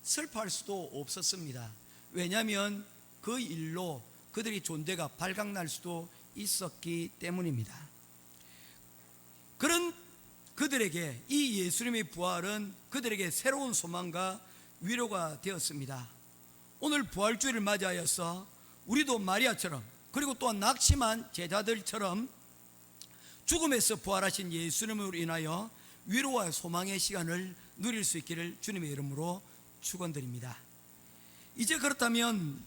슬퍼할 수도 없었습니다. 왜냐하면 그 일로 그들의 존재가 발각날 수도 있었기 때문입니다. 그런 그들에게 이 예수님의 부활은 그들에게 새로운 소망과 위로가 되었습니다. 오늘 부활주일을 맞이하여서 우리도 마리아처럼 그리고 또한 낙심한 제자들처럼 죽음에서 부활하신 예수님으로 인하여 위로와 소망의 시간을 누릴 수 있기를 주님의 이름으로 축원드립니다. 이제 그렇다면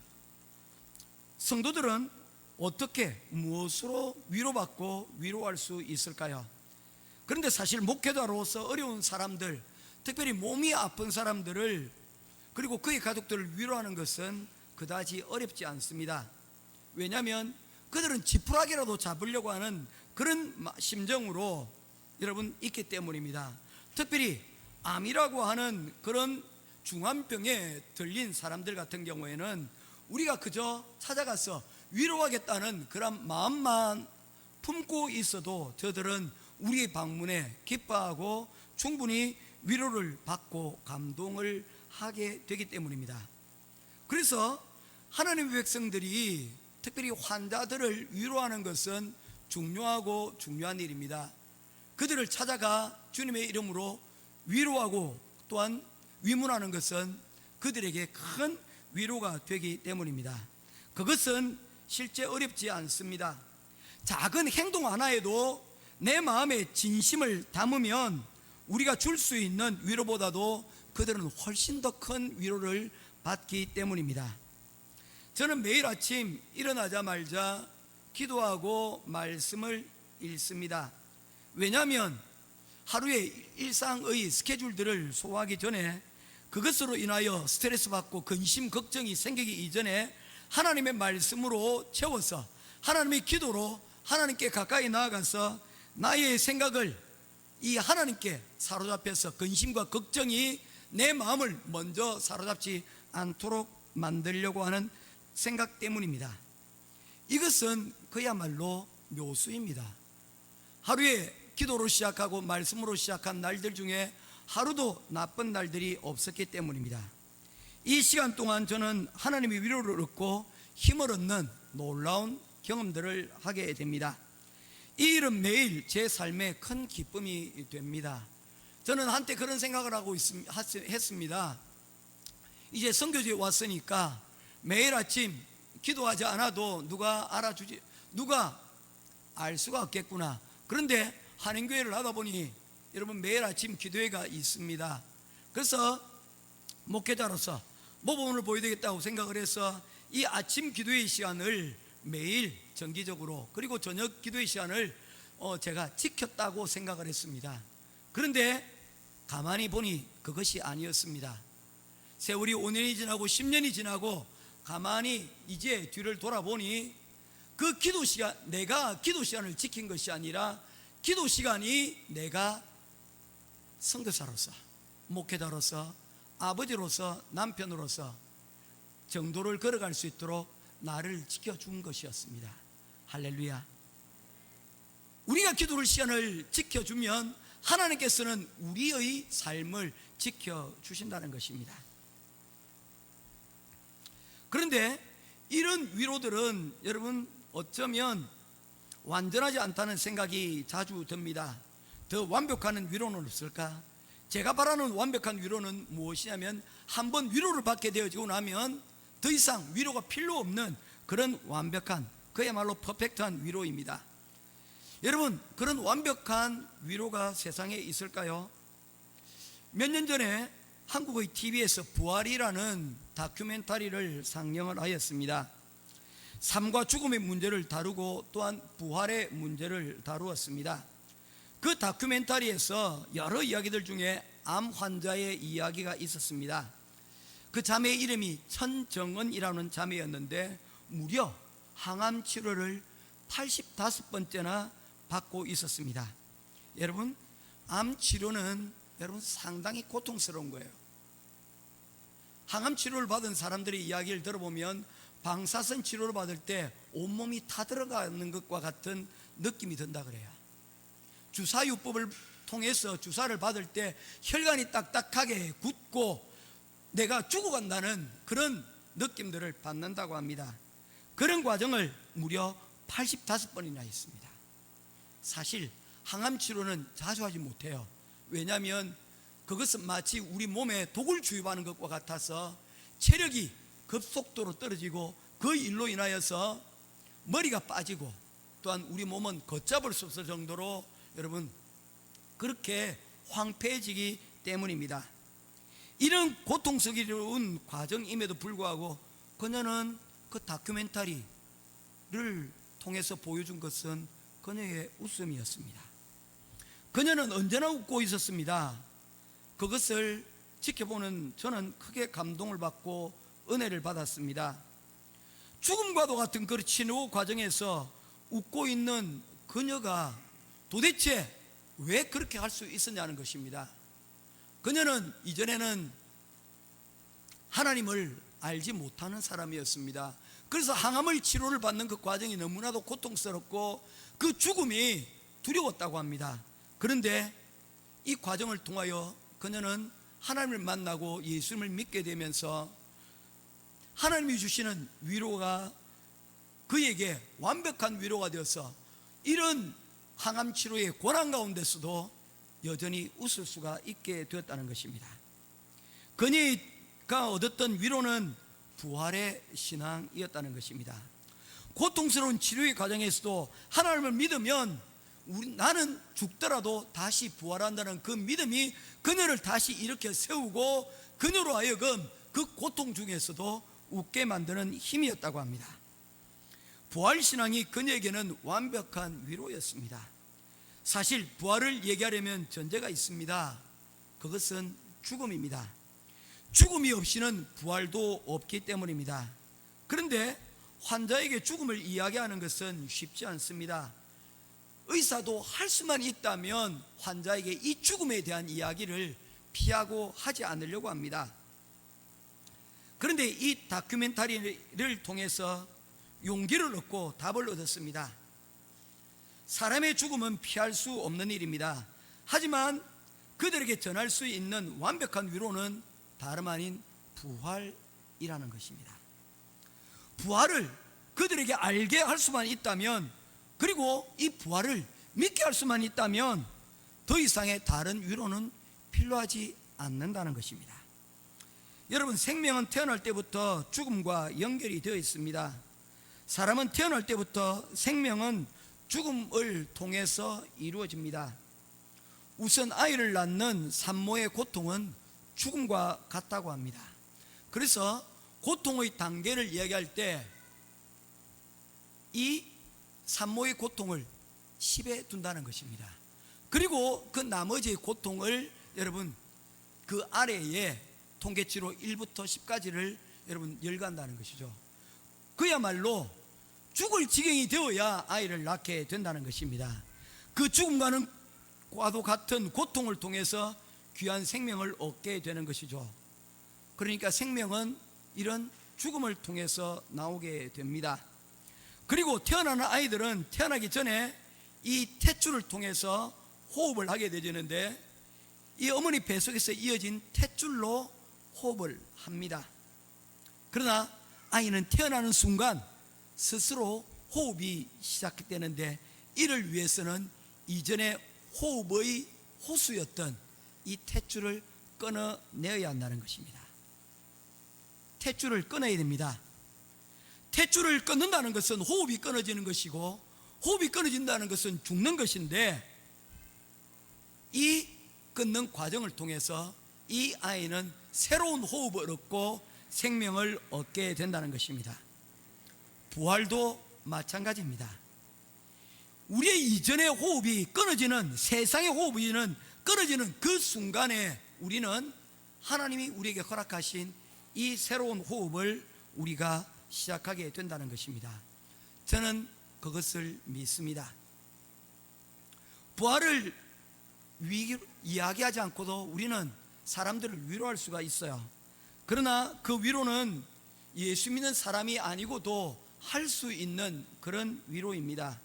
성도들은 어떻게 무엇으로 위로받고 위로할 수 있을까요? 그런데 사실 목회자로서 어려운 사람들, 특별히 몸이 아픈 사람들을 그리고 그의 가족들을 위로하는 것은 그다지 어렵지 않습니다. 왜냐하면 그들은 지푸라기라도 잡으려고 하는 그런 심정으로 여러분 있기 때문입니다. 특별히 암이라고 하는 그런 중환병에 들린 사람들 같은 경우에는 우리가 그저 찾아가서 위로하겠다는 그런 마음만 품고 있어도 저들은 우리의 방문에 기뻐하고 충분히 위로를 받고 감동을 하게 되기 때문입니다. 그래서 하나님의 백성들이 특별히 환자들을 위로하는 것은 중요하고 중요한 일입니다. 그들을 찾아가 주님의 이름으로 위로하고 또한 위문하는 것은 그들에게 큰 위로가 되기 때문입니다. 그것은 실제 어렵지 않습니다. 작은 행동 하나에도 내 마음에 진심을 담으면 우리가 줄 수 있는 위로보다도 그들은 훨씬 더 큰 위로를 받기 때문입니다. 저는 매일 아침 일어나자마자 기도하고 말씀을 읽습니다. 왜냐하면 하루의 일상의 스케줄들을 소화하기 전에 그것으로 인하여 스트레스 받고 근심 걱정이 생기기 이전에 하나님의 말씀으로 채워서 하나님의 기도로 하나님께 가까이 나아가서 나의 생각을 이 하나님께 사로잡혀서 근심과 걱정이 내 마음을 먼저 사로잡지 않도록 만들려고 하는 생각 때문입니다. 이것은 그야말로 묘수입니다. 하루에 기도로 시작하고 말씀으로 시작한 날들 중에 하루도 나쁜 날들이 없었기 때문입니다. 이 시간 동안 저는 하나님의 위로를 얻고 힘을 얻는 놀라운 경험들을 하게 됩니다. 이 일은 매일 제 삶에 큰 기쁨이 됩니다. 저는 한때 그런 생각을 하고 했습니다. 이제 선교지에 왔으니까 매일 아침 기도하지 않아도 누가 알아주지, 누가 알 수가 없겠구나. 그런데 한인교회를 하다 보니 여러분 매일 아침 기도회가 있습니다. 그래서 목회자로서 모범을 보여야 되겠다고 생각을 해서 이 아침 기도회 시간을 매일 정기적으로 그리고 저녁 기도회 시간을 제가 지켰다고 생각을 했습니다. 그런데 가만히 보니 그것이 아니었습니다. 세월이 5년이 지나고 10년이 지나고 가만히 이제 뒤를 돌아보니 그 기도 시간, 내가 기도 시간을 지킨 것이 아니라 기도 시간이 내가 선교사로서, 목회자로서, 아버지로서, 남편으로서 정도를 걸어갈 수 있도록 나를 지켜준 것이었습니다. 할렐루야. 우리가 기도를 시간을 지켜주면 하나님께서는 우리의 삶을 지켜주신다는 것입니다. 그런데 이런 위로들은 여러분 어쩌면 완전하지 않다는 생각이 자주 듭니다. 더 완벽한 위로는 없을까? 제가 바라는 완벽한 위로는 무엇이냐면 한번 위로를 받게 되어지고 나면 더 이상 위로가 필요 없는 그런 완벽한, 그야말로 퍼펙트한 위로입니다. 여러분, 그런 완벽한 위로가 세상에 있을까요? 몇 년 전에 한국의 TV에서 부활이라는 다큐멘터리를 상영을 하였습니다. 삶과 죽음의 문제를 다루고 또한 부활의 문제를 다루었습니다. 그 다큐멘터리에서 여러 이야기들 중에 암 환자의 이야기가 있었습니다. 그 자매의 이름이 천정은이라는 자매였는데 무려 항암 치료를 85번째나 받고 있었습니다. 여러분, 암 치료는 여러분 상당히 고통스러운 거예요. 항암 치료를 받은 사람들의 이야기를 들어보면 방사선 치료를 받을 때 온몸이 타들어가는 것과 같은 느낌이 든다 그래요. 주사요법을 통해서 주사를 받을 때 혈관이 딱딱하게 굳고 내가 죽어간다는 그런 느낌들을 받는다고 합니다. 그런 과정을 무려 85번이나 했습니다. 사실 항암 치료는 자주 하지 못해요. 왜냐하면 그것은 마치 우리 몸에 독을 주입하는 것과 같아서 체력이 급속도로 떨어지고 그 일로 인하여서 머리가 빠지고 또한 우리 몸은 걷잡을 수 없을 정도로 여러분 그렇게 황폐해지기 때문입니다. 이런 고통스러운 과정임에도 불구하고 그녀는 그 다큐멘터리를 통해서 보여준 것은 그녀의 웃음이었습니다. 그녀는 언제나 웃고 있었습니다. 그것을 지켜보는 저는 크게 감동을 받고 은혜를 받았습니다. 죽음과도 같은 그 치료 과정에서 웃고 있는 그녀가 도대체 왜 그렇게 할 수 있었냐는 것입니다. 그녀는 이전에는 하나님을 알지 못하는 사람이었습니다. 그래서 항암을 치료를 받는 그 과정이 너무나도 고통스럽고 그 죽음이 두려웠다고 합니다. 그런데 이 과정을 통하여 그녀는 하나님을 만나고 예수님을 믿게 되면서 하나님이 주시는 위로가 그에게 완벽한 위로가 되어서 이런 항암 치료의 고난 가운데서도 여전히 웃을 수가 있게 되었다는 것입니다. 그녀가 얻었던 위로는 부활의 신앙이었다는 것입니다. 고통스러운 치료의 과정에서도 하나님을 믿으면 나는 죽더라도 다시 부활한다는 그 믿음이 그녀를 다시 일으켜 세우고 그녀로 하여금 그 고통 중에서도 웃게 만드는 힘이었다고 합니다. 부활신앙이 그녀에게는 완벽한 위로였습니다. 사실 부활을 얘기하려면 전제가 있습니다. 그것은 죽음입니다. 죽음이 없이는 부활도 없기 때문입니다. 그런데 환자에게 죽음을 이야기하는 것은 쉽지 않습니다. 의사도 할 수만 있다면 환자에게 이 죽음에 대한 이야기를 피하고 하지 않으려고 합니다. 그런데 이 다큐멘터리를 통해서 용기를 얻고 답을 얻었습니다. 사람의 죽음은 피할 수 없는 일입니다. 하지만 그들에게 전할 수 있는 완벽한 위로는 다름 아닌 부활이라는 것입니다. 부활을 그들에게 알게 할 수만 있다면, 그리고 이 부활을 믿게 할 수만 있다면 더 이상의 다른 위로는 필요하지 않는다는 것입니다. 여러분, 생명은 태어날 때부터 죽음과 연결이 되어 있습니다. 사람은 태어날 때부터 생명은 죽음을 통해서 이루어집니다. 우선 아이를 낳는 산모의 고통은 죽음과 같다고 합니다. 그래서 고통의 단계를 이야기할 때 이 산모의 고통을 10에 둔다는 것입니다. 그리고 그 나머지의 고통을 여러분 그 아래에 통계치로 1부터 10까지를 여러분 열간다는 것이죠. 그야말로 죽을 지경이 되어야 아이를 낳게 된다는 것입니다. 그 죽음과는 과도 같은 고통을 통해서 귀한 생명을 얻게 되는 것이죠. 그러니까 생명은 이런 죽음을 통해서 나오게 됩니다. 그리고 태어나는 아이들은 태어나기 전에 이 탯줄을 통해서 호흡을 하게 되는데 이 어머니 뱃속에서 이어진 탯줄로 호흡을 합니다. 그러나 아이는 태어나는 순간 스스로 호흡이 시작되는데 이를 위해서는 이전에 호흡의 호수였던 이 탯줄을 끊어내어야 한다는 것입니다. 탯줄을 끊어야 됩니다. 탯줄을 끊는다는 것은 호흡이 끊어지는 것이고, 호흡이 끊어진다는 것은 죽는 것인데, 이 끊는 과정을 통해서 이 아이는 새로운 호흡을 얻고 생명을 얻게 된다는 것입니다. 부활도 마찬가지입니다. 우리의 이전의 호흡이 끊어지는, 세상의 호흡이 끊어지는 그 순간에 우리는 하나님이 우리에게 허락하신 이 새로운 호흡을 우리가 시작하게 된다는 것입니다. 저는 그것을 믿습니다. 부활을 이야기하지 않고도 우리는 사람들을 위로할 수가 있어요. 그러나 그 위로는 예수 믿는 사람이 아니고도 할 수 있는 그런 위로입니다.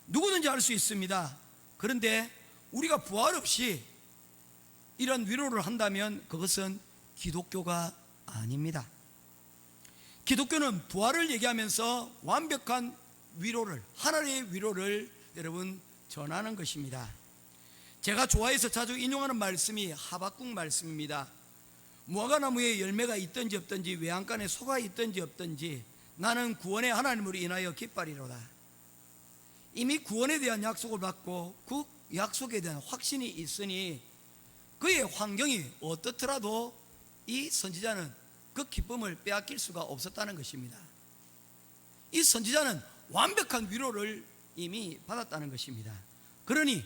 누구든지 할 수 있습니다. 그런데 우리가 부활 없이 이런 위로를 한다면 그것은 기독교가 아닙니다. 기독교는 부활을 얘기하면서 완벽한 위로를, 하나님의 위로를 여러분 전하는 것입니다. 제가 좋아해서 자주 인용하는 말씀이 하박국 말씀입니다. 무화과나무에 열매가 있든지 없든지 외양간에 소가 있든지 없든지 나는 구원의 하나님으로 인하여 기뻐하리로다. 이미 구원에 대한 약속을 받고 그 약속에 대한 확신이 있으니 그의 환경이 어떻더라도 이 선지자는 그 기쁨을 빼앗길 수가 없었다는 것입니다. 이 선지자는 완벽한 위로를 이미 받았다는 것입니다. 그러니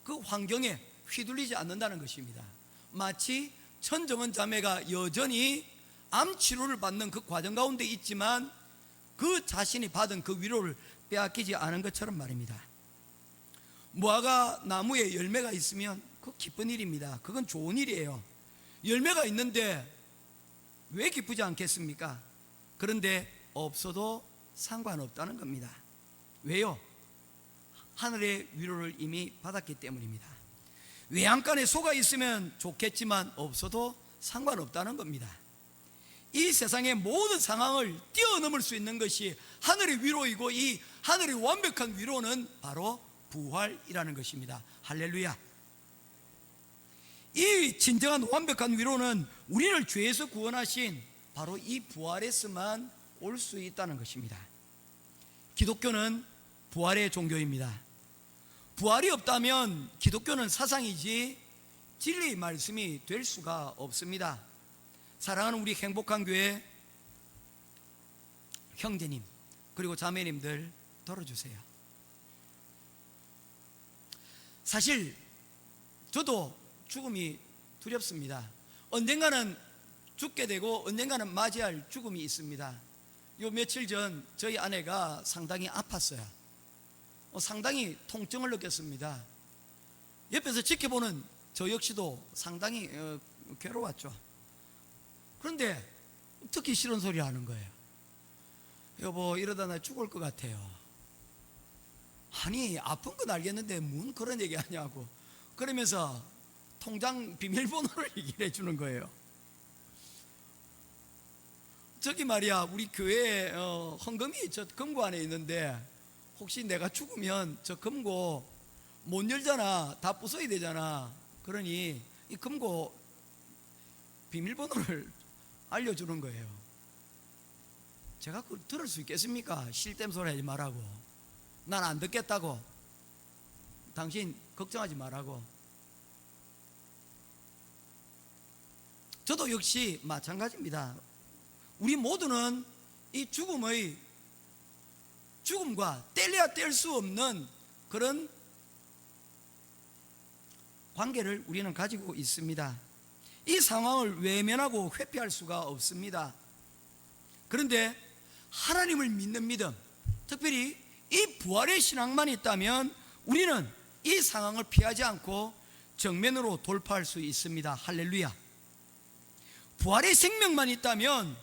그 환경에 휘둘리지 않는다는 것입니다. 마치 천정은 자매가 여전히 암 치료를 받는 그 과정 가운데 있지만 그 자신이 받은 그 위로를 빼앗기지 않은 것처럼 말입니다. 무화과 나무에 열매가 있으면 그 기쁜 일입니다. 그건 좋은 일이에요. 열매가 있는데 왜 기쁘지 않겠습니까? 그런데 없어도 상관없다는 겁니다. 왜요? 하늘의 위로를 이미 받았기 때문입니다. 외양간에 소가 있으면 좋겠지만 없어도 상관없다는 겁니다. 이 세상의 모든 상황을 뛰어넘을 수 있는 것이 하늘의 위로이고, 이 하늘의 완벽한 위로는 바로 부활이라는 것입니다. 할렐루야. 이 진정한 완벽한 위로는 우리를 죄에서 구원하신 바로 이 부활에서만 올 수 있다는 것입니다. 기독교는 부활의 종교입니다. 부활이 없다면 기독교는 사상이지 진리의 말씀이 될 수가 없습니다. 사랑하는 우리 행복한 교회 형제님 그리고 자매님들 들어주세요. 사실 저도 죽음이 두렵습니다. 언젠가는 죽게 되고 언젠가는 맞이할 죽음이 있습니다. 요 며칠 전 저희 아내가 상당히 아팠어요. 상당히 통증을 느꼈습니다. 옆에서 지켜보는 저 역시도 상당히 괴로웠죠. 그런데 듣기 싫은 소리 하는 거예요. 여보, 이러다 나 죽을 것 같아요. 아니, 아픈 건 알겠는데 뭔 그런 얘기 하냐고. 그러면서 통장 비밀번호를 얘기해 주는 거예요. 저기 말이야, 우리 교회에 헌금이 저 금고 안에 있는데 혹시 내가 죽으면 저 금고 못 열잖아. 다 부숴야 되잖아. 그러니 이 금고 비밀번호를 알려주는 거예요. 제가 그걸 들을 수 있겠습니까? 실땜 소리 하지 말라고. 난 안 듣겠다고. 당신 걱정하지 말라고. 저도 역시 마찬가지입니다. 우리 모두는 이 죽음과 뗄래야 뗄 수 없는 그런 관계를 우리는 가지고 있습니다. 이 상황을 외면하고 회피할 수가 없습니다. 그런데 하나님을 믿는 믿음, 특별히 이 부활의 신앙만 있다면 우리는 이 상황을 피하지 않고 정면으로 돌파할 수 있습니다. 할렐루야. 부활의 생명만 있다면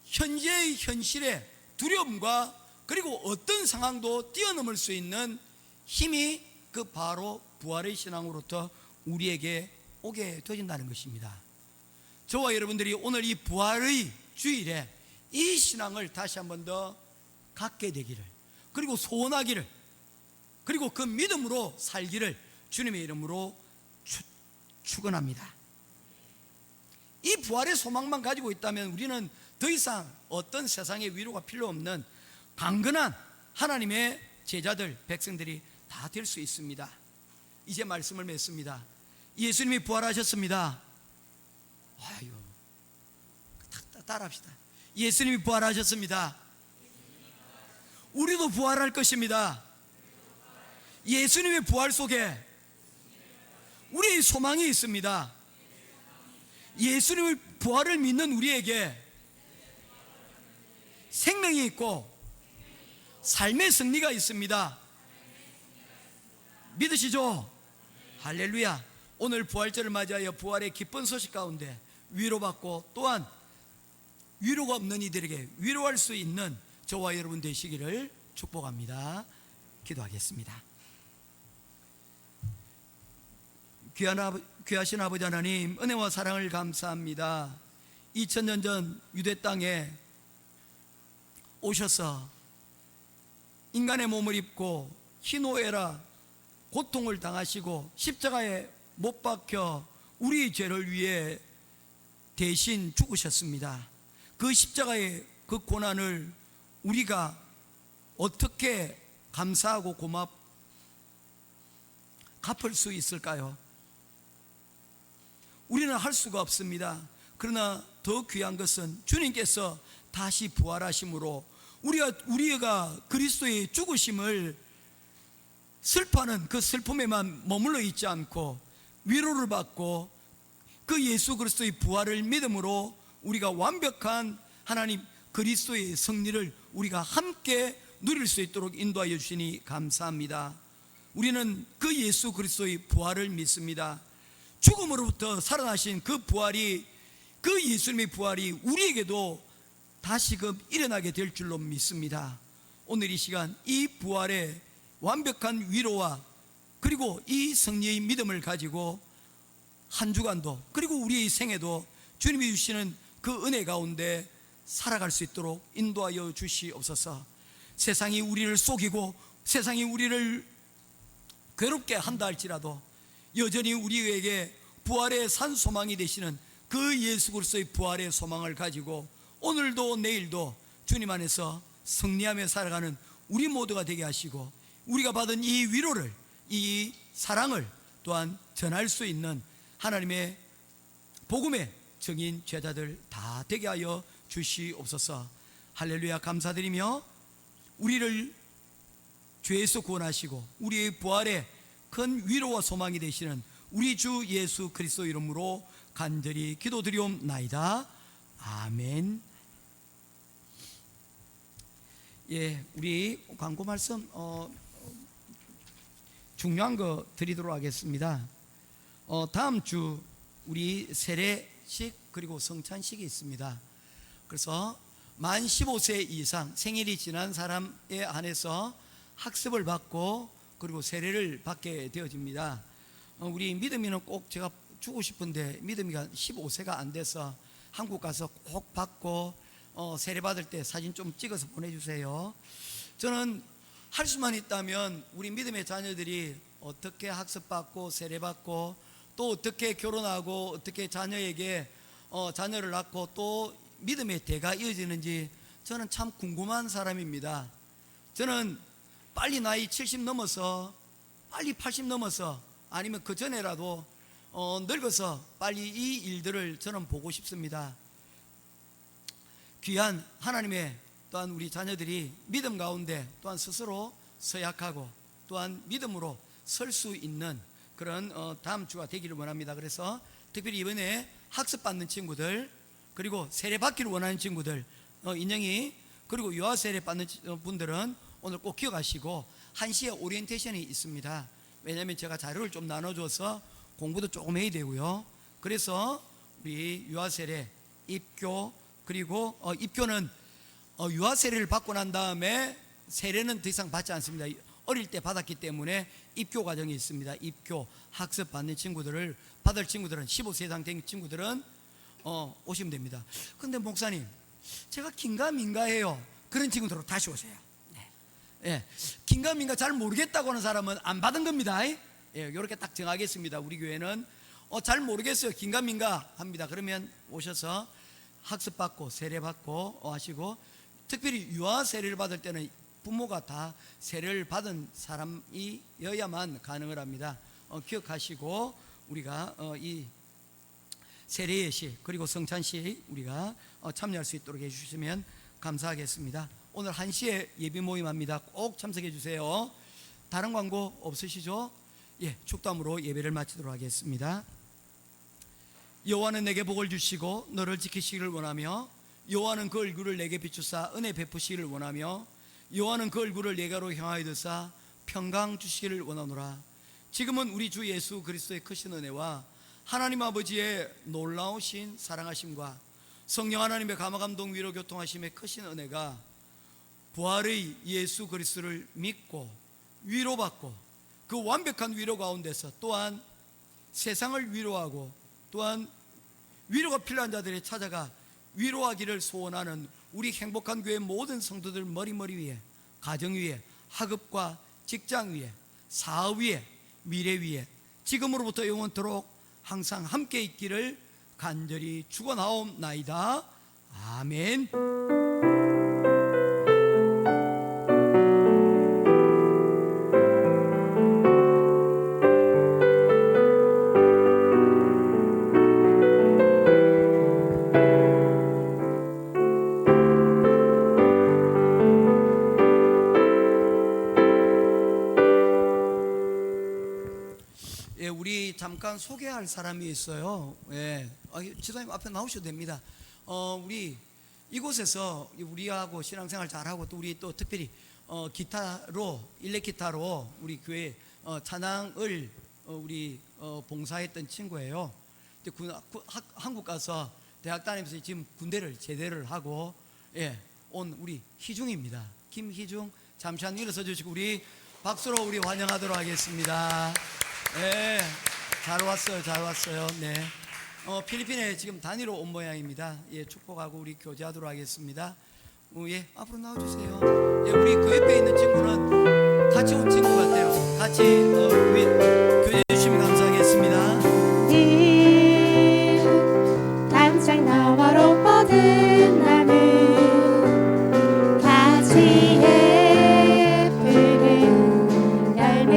현재의 현실의 두려움과 그리고 어떤 상황도 뛰어넘을 수 있는 힘이 그 바로 부활의 신앙으로부터 우리에게 오게 되어진다는 것입니다. 저와 여러분들이 오늘 이 부활의 주일에 이 신앙을 다시 한 번 더 갖게 되기를, 그리고 소원하기를, 그리고 그 믿음으로 살기를 주님의 이름으로 축원합니다. 이 부활의 소망만 가지고 있다면 우리는 더 이상 어떤 세상의 위로가 필요 없는 강건한 하나님의 제자들, 백성들이 다 될 수 있습니다. 이제 말씀을 맺습니다. 예수님이 부활하셨습니다. 아유, 따라합시다. 예수님이 부활하셨습니다. 우리도 부활할 것입니다. 예수님의 부활 속에 우리의 소망이 있습니다. 예수님의 부활을 믿는 우리에게 생명이 있고 삶의 승리가 있습니다. 믿으시죠? 할렐루야. 오늘 부활절을 맞이하여 부활의 기쁜 소식 가운데 위로받고 또한 위로가 없는 이들에게 위로할 수 있는 저와 여러분 되시기를 축복합니다. 기도하겠습니다. 귀하신 아버지 하나님, 은혜와 사랑을 감사합니다. 2000년 전 유대 땅에 오셔서 인간의 몸을 입고 희노애라 고통을 당하시고 십자가에 못 박혀 우리 죄를 위해 대신 죽으셨습니다. 그 십자가의 그 고난을 우리가 어떻게 감사하고 갚을 수 있을까요? 우리는 할 수가 없습니다. 그러나 더 귀한 것은 주님께서 다시 부활하심으로 우리가 그리스도의 죽으심을 슬퍼하는 그 슬픔에만 머물러 있지 않고 위로를 받고 그 예수 그리스도의 부활을 믿음으로 우리가 완벽한 하나님 그리스도의 승리를 우리가 함께 누릴 수 있도록 인도하여 주시니 감사합니다. 우리는 그 예수 그리스도의 부활을 믿습니다. 죽음으로부터 살아나신 그 부활이, 그 예수님의 부활이 우리에게도 다시금 일어나게 될 줄로 믿습니다. 오늘 이 시간 이 부활의 완벽한 위로와 그리고 이 승리의 믿음을 가지고 한 주간도 그리고 우리의 생애도 주님이 주시는 그 은혜 가운데 살아갈 수 있도록 인도하여 주시옵소서. 세상이 우리를 속이고 세상이 우리를 괴롭게 한다 할지라도 여전히 우리에게 부활의 산 소망이 되시는 그 예수 그리스도의 부활의 소망을 가지고 오늘도 내일도 주님 안에서 승리하며 살아가는 우리 모두가 되게 하시고, 우리가 받은 이 위로를, 이 사랑을 또한 전할 수 있는 하나님의 복음의 증인 제자들 다 되게 하여 주시옵소서. 할렐루야. 감사드리며 우리를 죄에서 구원하시고 우리의 부활의 큰 위로와 소망이 되시는 우리 주 예수 그리스도 이름으로 간절히 기도드리옵나이다. 아멘. 예, 우리 광고 말씀 중요한 거 드리도록 하겠습니다. 다음 주 우리 세례식 그리고 성찬식이 있습니다. 그래서 만 15세 이상 생일이 지난 사람에 한해서 학습을 받고 그리고 세례를 받게 되어집니다. 우리 믿음이는 꼭 제가 주고 싶은데 믿음이가 15세가 안 돼서 한국 가서 꼭 받고 세례 받을 때 사진 좀 찍어서 보내주세요. 저는 할 수만 있다면 우리 믿음의 자녀들이 어떻게 학습받고 세례받고 또 어떻게 결혼하고 어떻게 자녀에게 자녀를 낳고 또 믿음의 대가 이어지는지 저는 참 궁금한 사람입니다. 저는 빨리 나이 70 넘어서 빨리 80 넘어서 아니면 그 전에라도 늙어서 빨리 이 일들을 저는 보고 싶습니다. 귀한 하나님의 또한 우리 자녀들이 믿음 가운데 또한 스스로 서약하고 또한 믿음으로 설 수 있는 그런 다음 주가 되기를 원합니다. 그래서 특별히 이번에 학습받는 친구들 그리고 세례 받기를 원하는 친구들 인정이 그리고 유아 세례 받는 분들은 오늘 꼭 기억하시고 1시에 오리엔테이션이 있습니다. 왜냐하면 제가 자료를 좀 나눠줘서 공부도 조금 해야 되고요. 그래서 우리 유아 세례, 입교 그리고 입교는 유아 세례를 받고 난 다음에 세례는 더 이상 받지 않습니다. 어릴 때 받았기 때문에 입교 과정이 있습니다. 입교 학습 받는 친구들을 받을 친구들은 15세 이상 된 친구들은 오시면 됩니다. 근데 목사님 제가 긴가민가해요. 그런 친구들로 다시 오세요. 예, 긴가민가 잘 모르겠다고 하는 사람은 안 받은 겁니다. 예, 이렇게 딱 정하겠습니다. 우리 교회는 잘 모르겠어요. 긴가민가 합니다. 그러면 오셔서 학습 받고 세례 받고 하시고, 특별히 유아 세례를 받을 때는 부모가 다 세례를 받은 사람이어야만 가능을 합니다. 기억하시고 우리가 이 세례의 시 그리고 성찬식 우리가 참여할 수 있도록 해주시면 감사하겠습니다. 오늘 1시에 예비 모임합니다. 꼭 참석해 주세요. 다른 광고 없으시죠? 예, 축도함으로 예배를 마치도록 하겠습니다. 여호와는 내게 복을 주시고 너를 지키시기를 원하며, 여호와는 그 얼굴을 내게 비추사 은혜 베푸시기를 원하며, 여호와는 그 얼굴을 내게로 향하여 드사 평강 주시기를 원하노라. 지금은 우리 주 예수 그리스도의 크신 은혜와 하나님 아버지의 놀라우신 사랑하심과 성령 하나님의 감화감동 위로 교통하심의 크신 은혜가 부활의 예수 그리스도를 믿고 위로받고 그 완벽한 위로 가운데서 또한 세상을 위로하고 또한 위로가 필요한 자들이 찾아가 위로하기를 소원하는 우리 행복한 교회 모든 성도들 머리 위에, 가정 위에, 학업과 직장 위에, 사업 위에, 미래 위에 지금으로부터 영원토록 항상 함께 있기를 간절히 축원하옵나이다. 아멘. 우리 잠깐 소개할 사람이 있어요. 예, 지도님 앞에 나오셔도 됩니다. 우리 이곳에서 우리하고 신앙생활 잘하고 또 우리 또 특별히 기타로 일렉 기타로 우리 교회 찬양을 우리 봉사했던 친구예요. 근데 한국 가서 대학 다니면서 지금 군대를 제대를 하고 온 우리 희중입니다. 김희중 잠시 일어서 주시고 우리 박수로 우리 환영하도록 하겠습니다. 네, 잘 왔어요. 네, 필리핀에 지금 단위로 온 모양입니다. 예, 축복하고 우리 교제하도록 하겠습니다. 예, 앞으로 나와주세요. 예, 우리 그 옆에 있는 친구는 같이 온 친구 같아요. 같이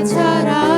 사랑